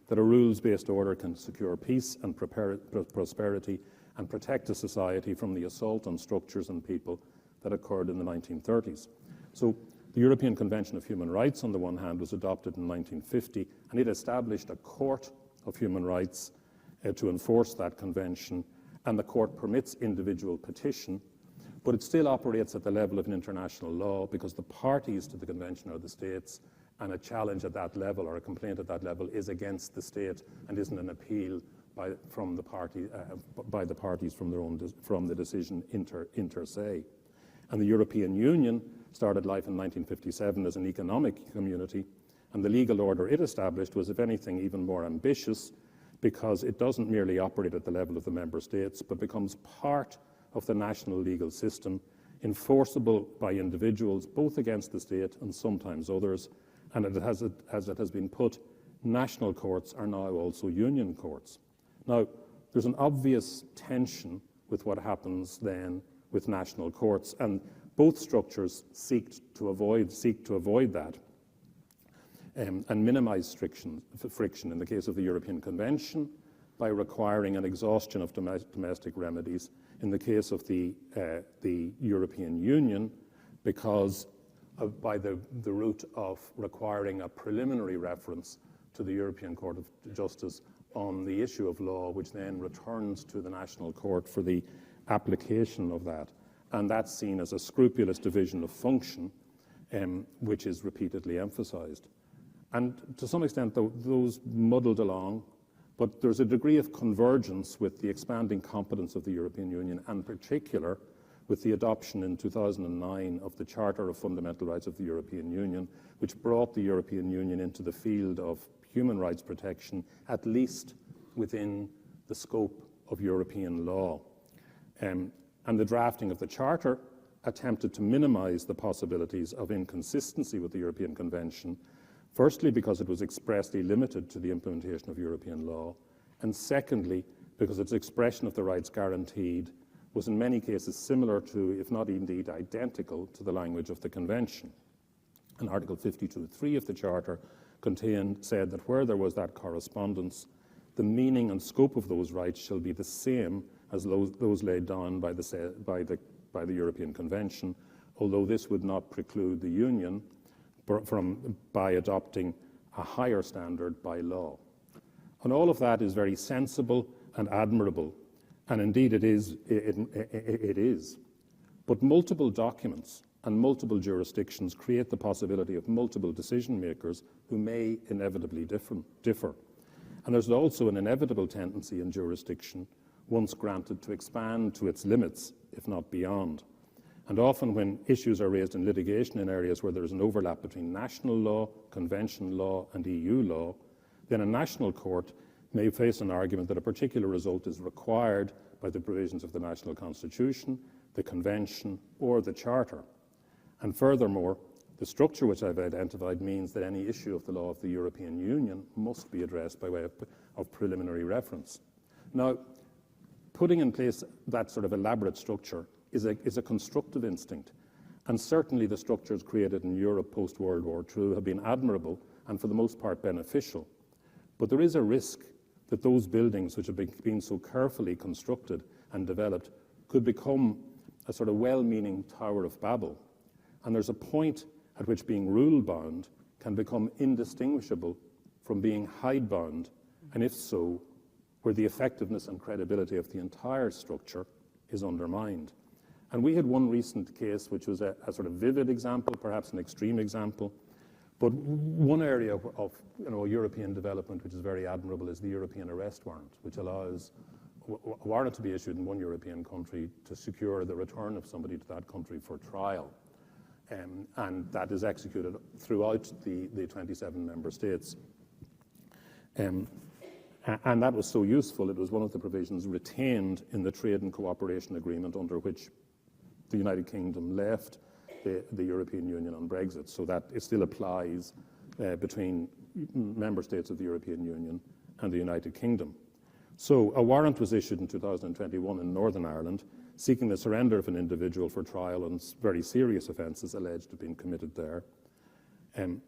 Speaker 5: that a rules-based order can secure peace and prosperity and protect a society from the assault on structures and people that occurred in the 1930s. So the European Convention of Human Rights, on the one hand, was adopted in 1950, and it established a court of human rights to enforce that convention, and the court permits individual petition, but it still operates at the level of an international law because the parties to the convention are the states, and a challenge at that level or a complaint at that level is against the state and isn't an appeal by the parties from the decision inter se. And the European Union started life in 1957 as an economic community, and the legal order it established was, if anything, even more ambitious because it doesn't merely operate at the level of the member states, but becomes part of the national legal system, enforceable by individuals, both against the state and sometimes others. And as it has been put, national courts are now also union courts. Now, there's an obvious tension with what happens then with national courts, and both structures seek to avoid that and minimize friction in the case of the European Convention by requiring an exhaustion of domestic remedies, in the case of the European Union because by the route of requiring a preliminary reference to the European Court of Justice on the issue of law, which then returns to the national court for the application of that. And that's seen as a scrupulous division of function, which is repeatedly emphasized. And to some extent, those muddled along, but there's a degree of convergence with the expanding competence of the European Union, and in particular with the adoption in 2009 of the Charter of Fundamental Rights of the European Union, which brought the European Union into the field of human rights protection, at least within the scope of European law. And the drafting of the Charter attempted to minimize the possibilities of inconsistency with the European Convention, firstly because it was expressly limited to the implementation of European law, and secondly because its expression of the rights guaranteed was in many cases similar to, if not indeed identical to, the language of the Convention. And Article 52.3 of the Charter said that where there was that correspondence, the meaning and scope of those rights shall be the same as those laid down by the European Convention, although this would not preclude the Union by adopting a higher standard by law. And all of that is very sensible and admirable, and indeed it is. But multiple documents and multiple jurisdictions create the possibility of multiple decision makers who may inevitably differ. And there's also an inevitable tendency in jurisdiction, once granted, to expand to its limits, if not beyond. And often when issues are raised in litigation in areas where there is an overlap between national law, convention law, and EU law, then a national court may face an argument that a particular result is required by the provisions of the national constitution, the Convention, or the Charter. And furthermore, the structure which I've identified means that any issue of the law of the European Union must be addressed by way of preliminary reference. Now, putting in place that sort of elaborate structure is a constructive instinct. And certainly the structures created in Europe post-World War II have been admirable and for the most part beneficial. But there is a risk that those buildings which have been so carefully constructed and developed could become a sort of well-meaning Tower of Babel. And there's a point at which being rule-bound can become indistinguishable from being hide-bound, and if so, where the effectiveness and credibility of the entire structure is undermined. And we had one recent case which was a sort of vivid example, perhaps an extreme example, but one area of European development which is very admirable is the European arrest warrant, which allows a warrant to be issued in one European country to secure the return of somebody to that country for trial. And that is executed throughout the 27 member states. And that was so useful, it was one of the provisions retained in the Trade and Cooperation Agreement under which the United Kingdom left the European Union on Brexit, so that it still applies between member states of the European Union and the United Kingdom. So a warrant was issued in 2021 in Northern Ireland seeking the surrender of an individual for trial on very serious offences alleged to have been committed there, and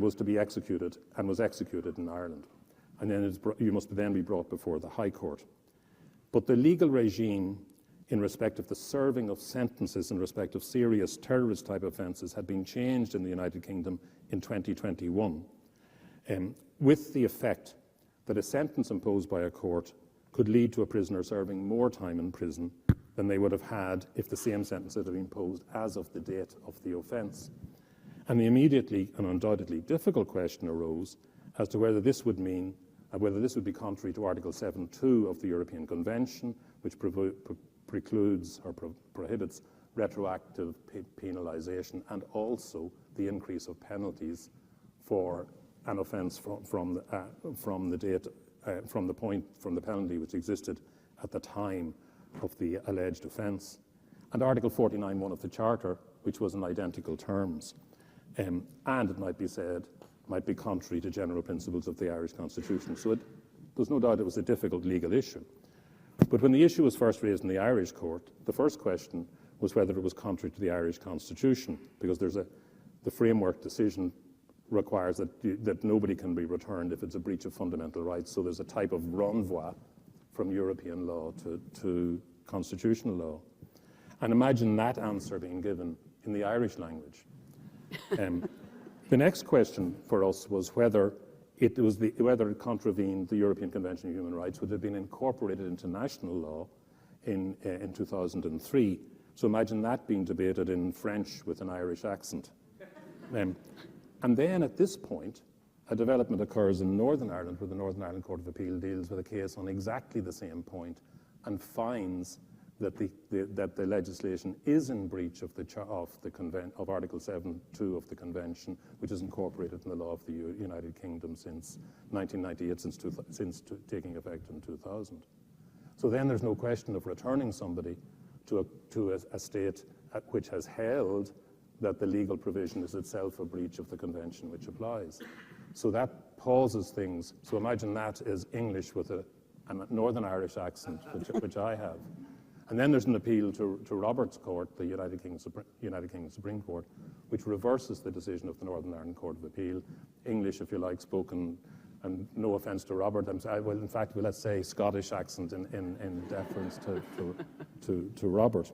Speaker 5: was to be executed, and was executed in Ireland. And then you must then be brought before the High Court. But the legal regime in respect of the serving of sentences in respect of serious terrorist-type offences had been changed in the United Kingdom in 2021, with the effect that a sentence imposed by a court could lead to a prisoner serving more time in prison than they would have had if the same sentence had been imposed as of the date of the offence. And the immediately and undoubtedly difficult question arose as to whether this would mean, whether this would be contrary to Article 7.2 of the European Convention, which precludes or prohibits retroactive penalisation, and also the increase of penalties for an offence from the penalty which existed at the time of the alleged offence, and Article 49.1 of the Charter, which was in identical terms, and it might be said might be contrary to general principles of the Irish Constitution. So there's no doubt it was a difficult legal issue. But when the issue was first raised in the Irish court, the first question was whether it was contrary to the Irish Constitution, because the framework decision requires that nobody can be returned if it's a breach of fundamental rights. So there's a type of renvoi from European law to constitutional law. And imagine that answer being given in the Irish language. The next question for us was whether it contravened the European Convention on Human Rights, which had been incorporated into national law in 2003. So imagine that being debated in French with an Irish accent. And then at this point, a development occurs in Northern Ireland, where the Northern Ireland Court of Appeal deals with a case on exactly the same point and finds that the legislation is in breach of Article 7.2 of the Convention, which is incorporated in the law of the United Kingdom since 1998, since taking effect in 2000. So then there's no question of returning somebody to a state which has held that the legal provision is itself a breach of the Convention which applies. So that pauses things. So imagine that is English with a Northern Irish accent, which I have. And then there's an appeal to Roberts Court, the United Kingdom Supreme Court, which reverses the decision of the Northern Ireland Court of Appeal. English, if you like, spoken, and no offence to Robert, well, in fact, let's say Scottish accent in deference to Robert.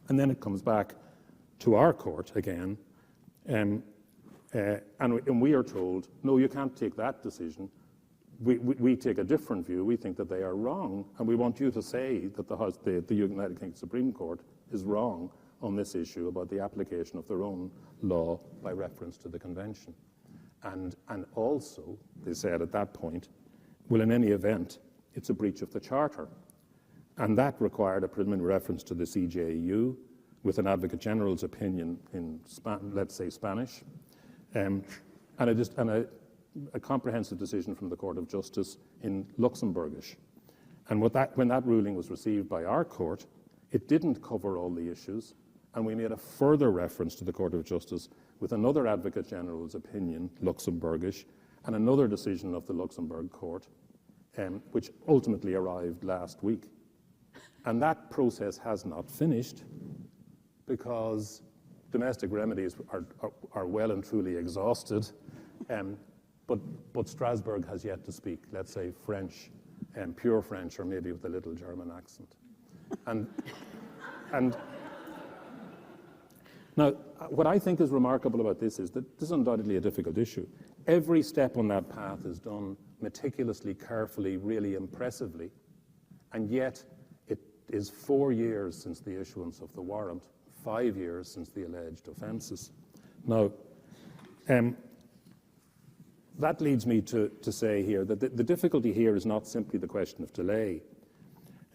Speaker 5: And then it comes back to our court again, and we are told, no, you can't take that decision. We take a different view. We think that they are wrong, and we want you to say that the United Kingdom Supreme Court is wrong on this issue about the application of their own law by reference to the Convention. And also, they said at that point, well, in any event, it's a breach of the Charter. And that required a preliminary reference to the CJEU with an Advocate General's opinion in, let's say, Spanish, and a comprehensive decision from the Court of Justice in Luxembourgish. And when that ruling was received by our court, It didn't cover all the issues, and we made a further reference to the Court of Justice with another Advocate General's opinion, Luxembourgish, and another decision of the Luxembourg Court, which ultimately arrived last week. And that process has not finished because domestic remedies are well and truly exhausted, but Strasbourg has yet to speak, let's say French, pure French, or maybe with a little German accent. And now, what I think is remarkable about this is that this is undoubtedly a difficult issue. Every step on that path is done meticulously, carefully, really impressively, and yet it is 4 years since the issuance of the warrant, 5 years since the alleged offences. Now, that leads me to say here that the difficulty here is not simply the question of delay.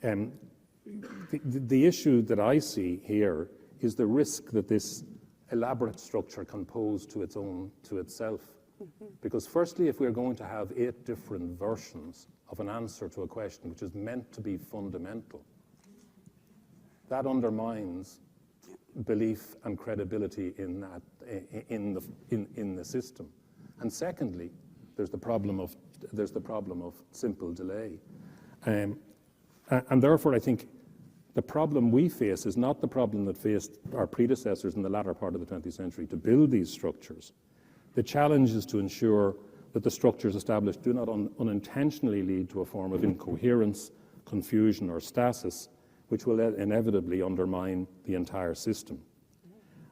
Speaker 5: The issue that I see here is the risk that this elaborate structure can pose to itself. Because firstly, if we're going to have 8 different versions of an answer to a question which is meant to be fundamental, that undermines belief and credibility in the system. And secondly, there's the problem of simple delay, and therefore I think the problem we face is not the problem that faced our predecessors in the latter part of the 20th century to build these structures. The challenge is to ensure that the structures established do not unintentionally lead to a form of incoherence, confusion, or stasis, which will inevitably undermine the entire system.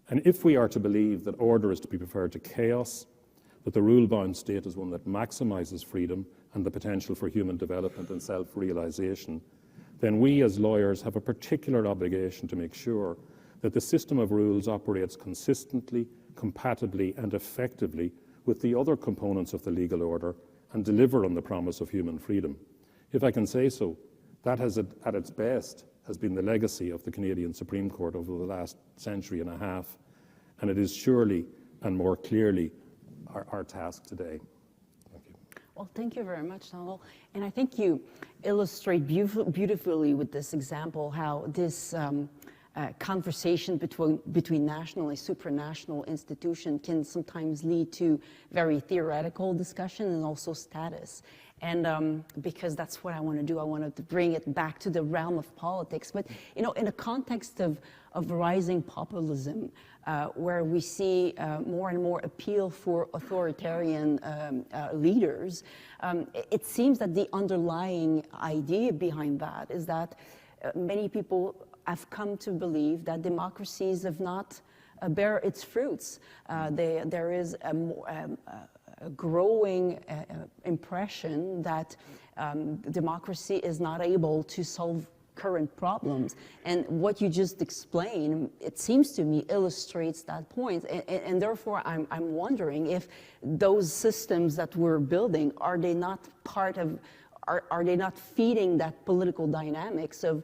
Speaker 5: And if we are to believe that order is to be preferred to chaos, that the rule-bound state is one that maximizes freedom and the potential for human development and self-realization, then we as lawyers have a particular obligation to make sure that the system of rules operates consistently, compatibly, and effectively with the other components of the legal order and deliver on the promise of human freedom. If I can say so, that has, at its best, has been the legacy of the Canadian Supreme Court over the last century and a half, and it is surely and more clearly our task today. Thank you.
Speaker 3: Well, thank you very much, Donal. And I think you illustrate beautifully with this example how this conversation between national and supranational institutions can sometimes lead to very theoretical discussion and also status. And because that's what I want to do, I wanted to bring it back to the realm of politics. But, you know, in a context of rising populism, where we see more and more appeal for authoritarian leaders, it seems that the underlying idea behind that is that many people have come to believe that democracies have not bear its fruits. There is a growing impression that democracy is not able to solve current problems. And what you just explained, it seems to me, illustrates that point. And therefore, I'm wondering if those systems that we're building, are they not part of, are they not feeding that political dynamics of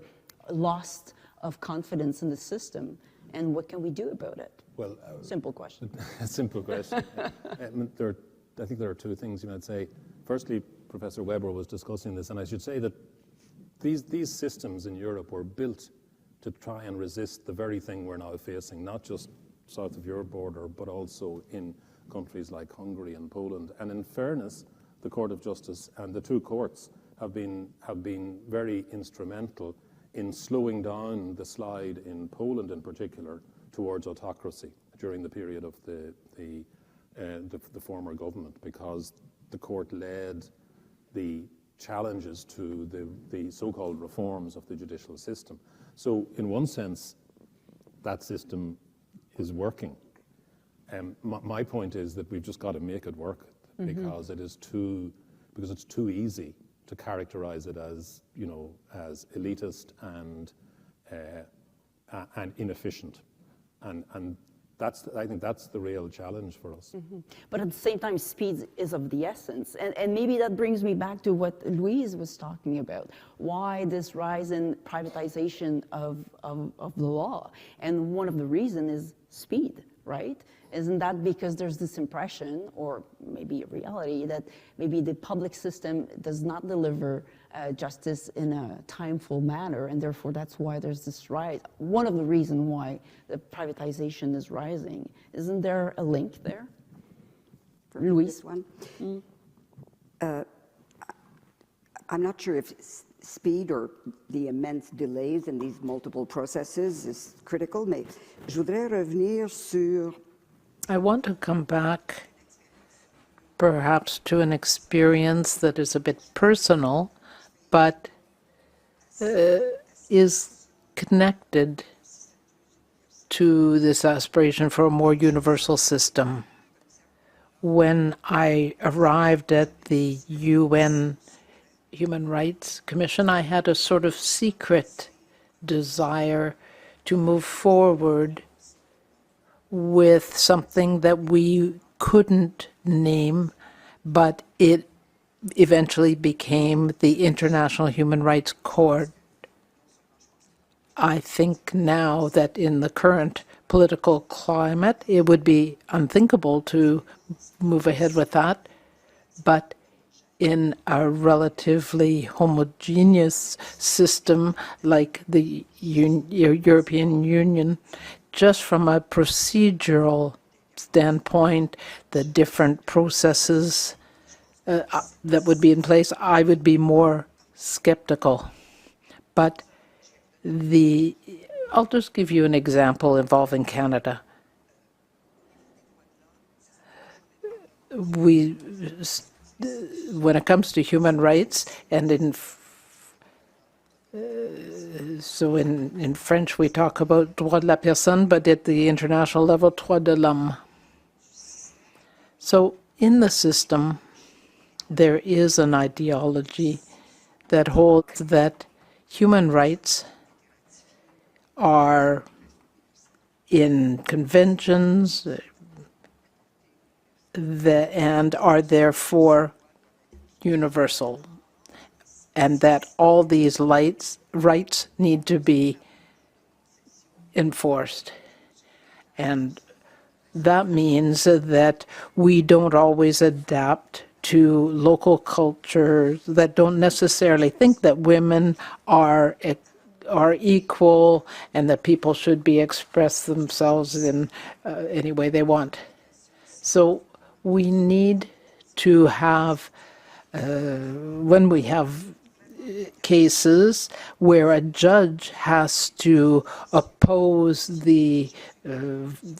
Speaker 3: loss of confidence in the system? And what can we do about it?
Speaker 5: Well,
Speaker 3: simple question.
Speaker 5: A simple question. I think there are two things you might say. Firstly, Professor Weber was discussing this, and I should say that these systems in Europe were built to try and resist the very thing we're now facing, not just south of your border, but also in countries like Hungary and Poland. And in fairness, the Court of Justice and the two courts have been very instrumental in slowing down the slide in Poland in particular towards autocracy during the period of the former government, because the court led the challenges to the so-called reforms of the judicial system. So in one sense, that system is working. My point is that we've just got to make it work, because it's too easy to characterize it as, you know, as elitist and inefficient, and I think that's the real challenge for us.
Speaker 3: But at the same time, speed is of the essence. And maybe that brings me back to what Louise was talking about. Why this rise in privatization of the law? And one of the reasons is speed. right? Isn't that because there's this impression, or maybe a reality, that maybe the public system does not deliver justice in a timeful manner, and therefore that's why there's this rise. One of the reasons why the privatization is rising. Isn't there a link there? Louise?
Speaker 4: This one? I'm not sure if speed or the immense delays in these multiple processes is critical, mais je voudrais revenir sur...
Speaker 2: I want to come back perhaps to an experience that is a bit personal, but is connected to this aspiration for a more universal system. When I arrived at the UN Human Rights Commission, I had a sort of secret desire to move forward with something that we couldn't name, but it eventually became the International Human Rights Court. I think now that in the current political climate, it would be unthinkable to move ahead with that, but in a relatively homogeneous system like the European Union, just from a procedural standpoint, the different processes that would be in place, I would be more skeptical. But I'll just give you an example involving Canada. When it comes to human rights, and in French we talk about droit de la personne, but at the international level, droit de l'homme. So in the system, there is an ideology that holds that human rights are in conventions and are therefore universal, and that all these rights need to be enforced. And that means that we don't always adapt to local cultures that don't necessarily think that women are equal and that people should be express themselves in any way they want. So we need to have, when we have cases where a judge has to oppose the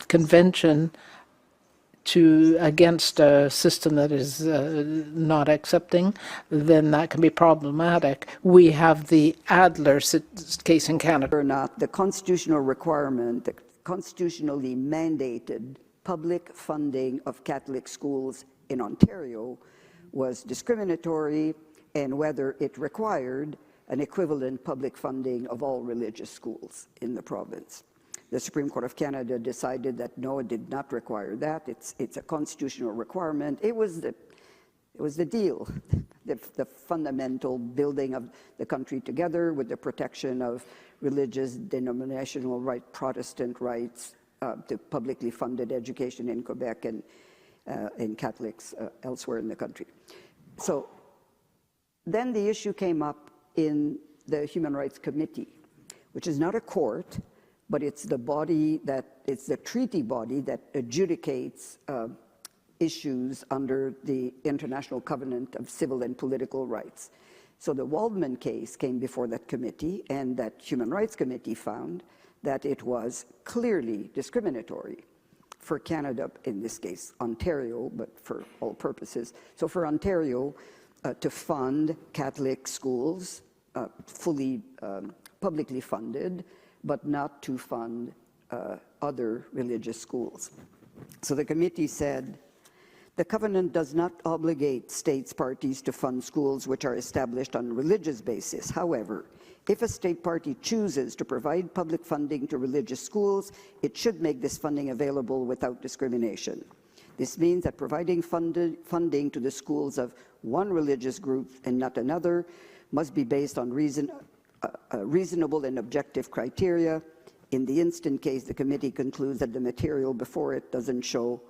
Speaker 2: convention against a system that is not accepting, then that can be problematic. We have the Adler case in Canada.
Speaker 4: Or not, the constitutional requirement, the constitutionally mandated public funding of Catholic schools in Ontario was discriminatory, and whether it required an equivalent public funding of all religious schools in the province. The Supreme Court of Canada decided that no, it did not require that. It's a constitutional requirement. It was the deal, the fundamental building of the country together with the protection of religious, denominational right, Protestant rights to publicly funded education in Quebec and in Catholics elsewhere in the country. So then the issue came up in the Human Rights Committee, which is not a court, but it's the treaty body that adjudicates issues under the International Covenant of Civil and Political Rights. So the Waldman case came before that committee, and that Human Rights Committee found that it was clearly discriminatory for Canada, in this case Ontario, but for all purposes. So for Ontario to fund Catholic schools, fully publicly funded, but not to fund other religious schools. So the committee said, the covenant does not obligate states parties to fund schools which are established on a religious basis. However, if a state party chooses to provide public funding to religious schools, it should make this funding available without discrimination. This means that providing funding to the schools of one religious group and not another must be based on reasonable and objective criteria, In the instant case, the committee concludes that the material before it doesn't show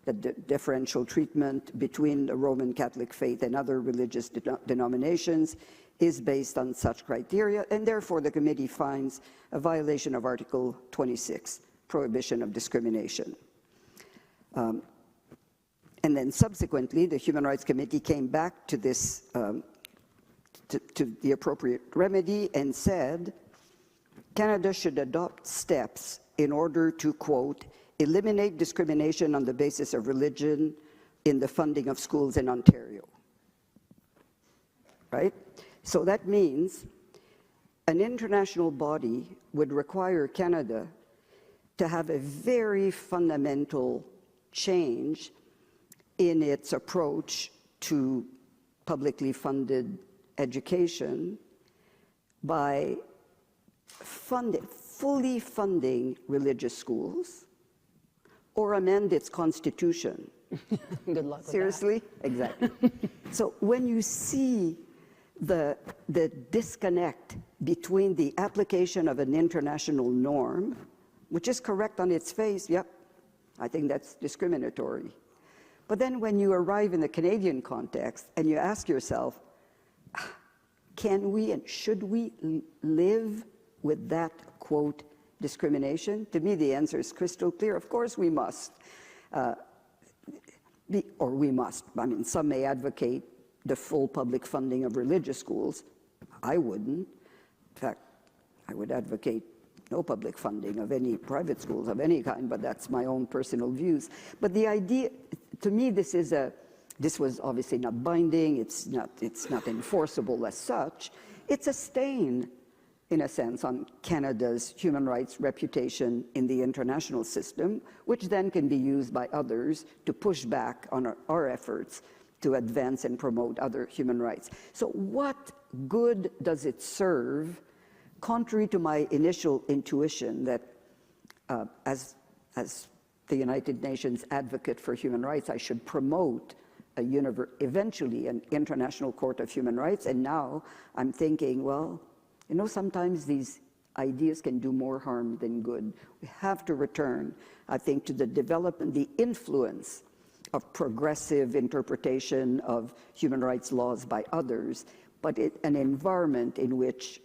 Speaker 4: that the differential treatment between the Roman Catholic faith and other religious denominations is based on such criteria, and therefore the committee finds a violation of Article 26, prohibition of discrimination. And then subsequently, the Human Rights Committee came back to this, to the appropriate remedy and said, Canada should adopt steps in order to, quote, eliminate discrimination on the basis of religion in the funding of schools in Ontario. Right? So that means an international body would require Canada to have a very fundamental change in its approach to publicly funded education by fully funding religious schools or amend its constitution.
Speaker 3: Good luck with
Speaker 4: Seriously? Exactly. So when you see the disconnect between the application of an international norm, which is correct on its face, yep, I think that's discriminatory. But then when you arrive in the Canadian context and you ask yourself, can we and should we live with that, quote, discrimination? To me, the answer is crystal clear. Of course we must. Or we must. I mean, some may advocate the full public funding of religious schools. I wouldn't. In fact, I would advocate no public funding of any private schools of any kind, but that's my own personal views. But the idea, to me, this was obviously not binding, it's not enforceable as such. It's a stain, in a sense, on Canada's human rights reputation in the international system, which then can be used by others to push back on our efforts to advance and promote other human rights. So what good does it serve, contrary to my initial intuition that as the United Nations advocate for human rights, I should promote eventually an international court of human rights, and now I'm thinking, well, you know, sometimes these ideas can do more harm than good. We have to return, I think, to the development, the influence of progressive interpretation of human rights laws by others, but an environment in which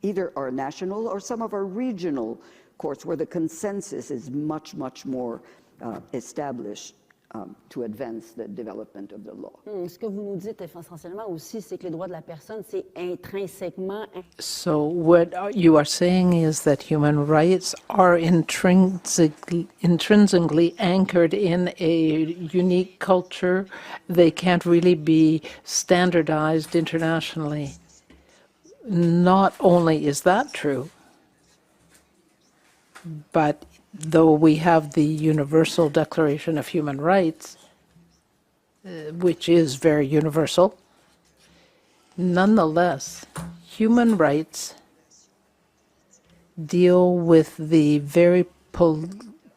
Speaker 4: either our national or some of our regional courts, where the consensus is much, much more established to advance the development of the law.
Speaker 3: Ce que vous nous dites essentiellement aussi, c'est que les droits de la personne, c'est intrinsèquement.
Speaker 2: So what you are saying is that human rights are intrinsically anchored in a unique culture. They can't really be standardized internationally. Not only is that true, but though we have the Universal Declaration of Human Rights, which is very universal, nonetheless, human rights deal with the very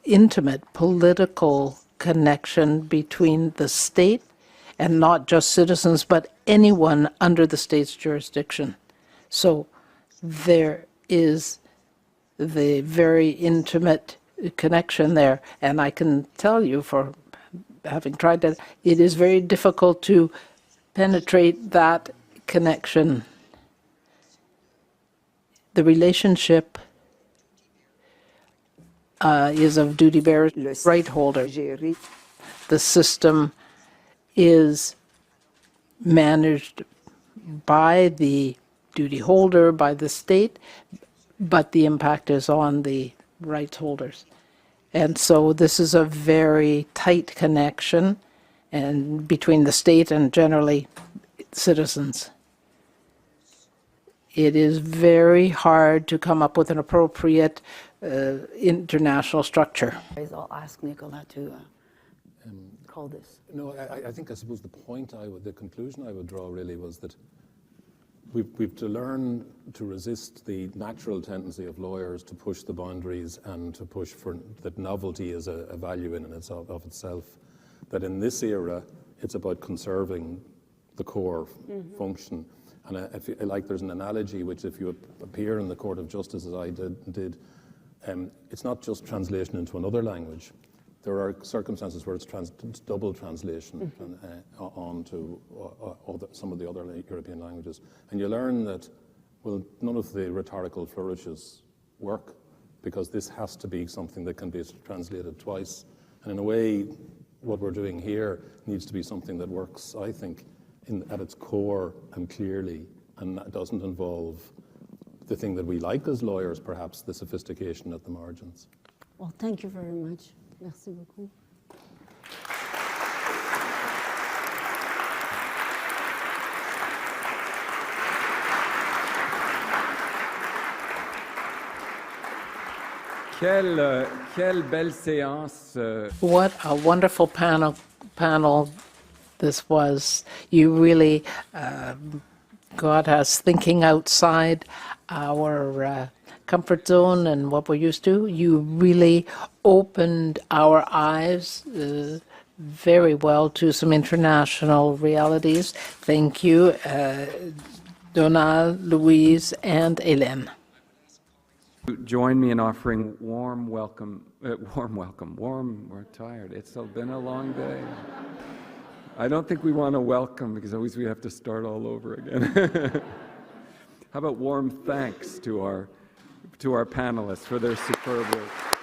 Speaker 2: intimate political connection between the state and not just citizens, but anyone under the state's jurisdiction. So there is the very intimate connection there. And I can tell you, for having tried that, it is very difficult to penetrate that connection. The relationship is of duty bearer, right holder. The system is managed by the duty holder, by the state, but the impact is on the rights holders. And so this is a very tight connection and between the state and generally citizens. It is very hard to come up with an appropriate international structure.
Speaker 3: I'll ask Nicolas to call this.
Speaker 5: No, I think, I suppose the conclusion I would draw really was that we've to learn to resist the natural tendency of lawyers to push the boundaries and to push for that novelty is a value in and of itself. That in this era, it's about conserving the core function. And I feel like there's an analogy which, if you appear in the Court of Justice as I did it's not just translation into another language. There are circumstances where it's double translation onto some of the other European languages. And you learn that, well, none of the rhetorical flourishes work, because this has to be something that can be translated twice. And in a way, what we're doing here needs to be something that works, I think, at its core and clearly, and that doesn't involve the thing that we like as lawyers, perhaps, the sophistication at the margins.
Speaker 3: Well, thank you very much. Merci beaucoup.
Speaker 1: Quelle belle séance.
Speaker 2: What a wonderful panel this was. You really got us thinking outside our comfort zone and what we're used to. You really opened our eyes very well to some international realities. Thank you, Donal, Louise, and Hélène.
Speaker 1: Join me in offering warm welcome, we're tired. It's been a long day. I don't think we want to welcome, because always we have to start all over again. How about warm thanks to our panelists for their superb work.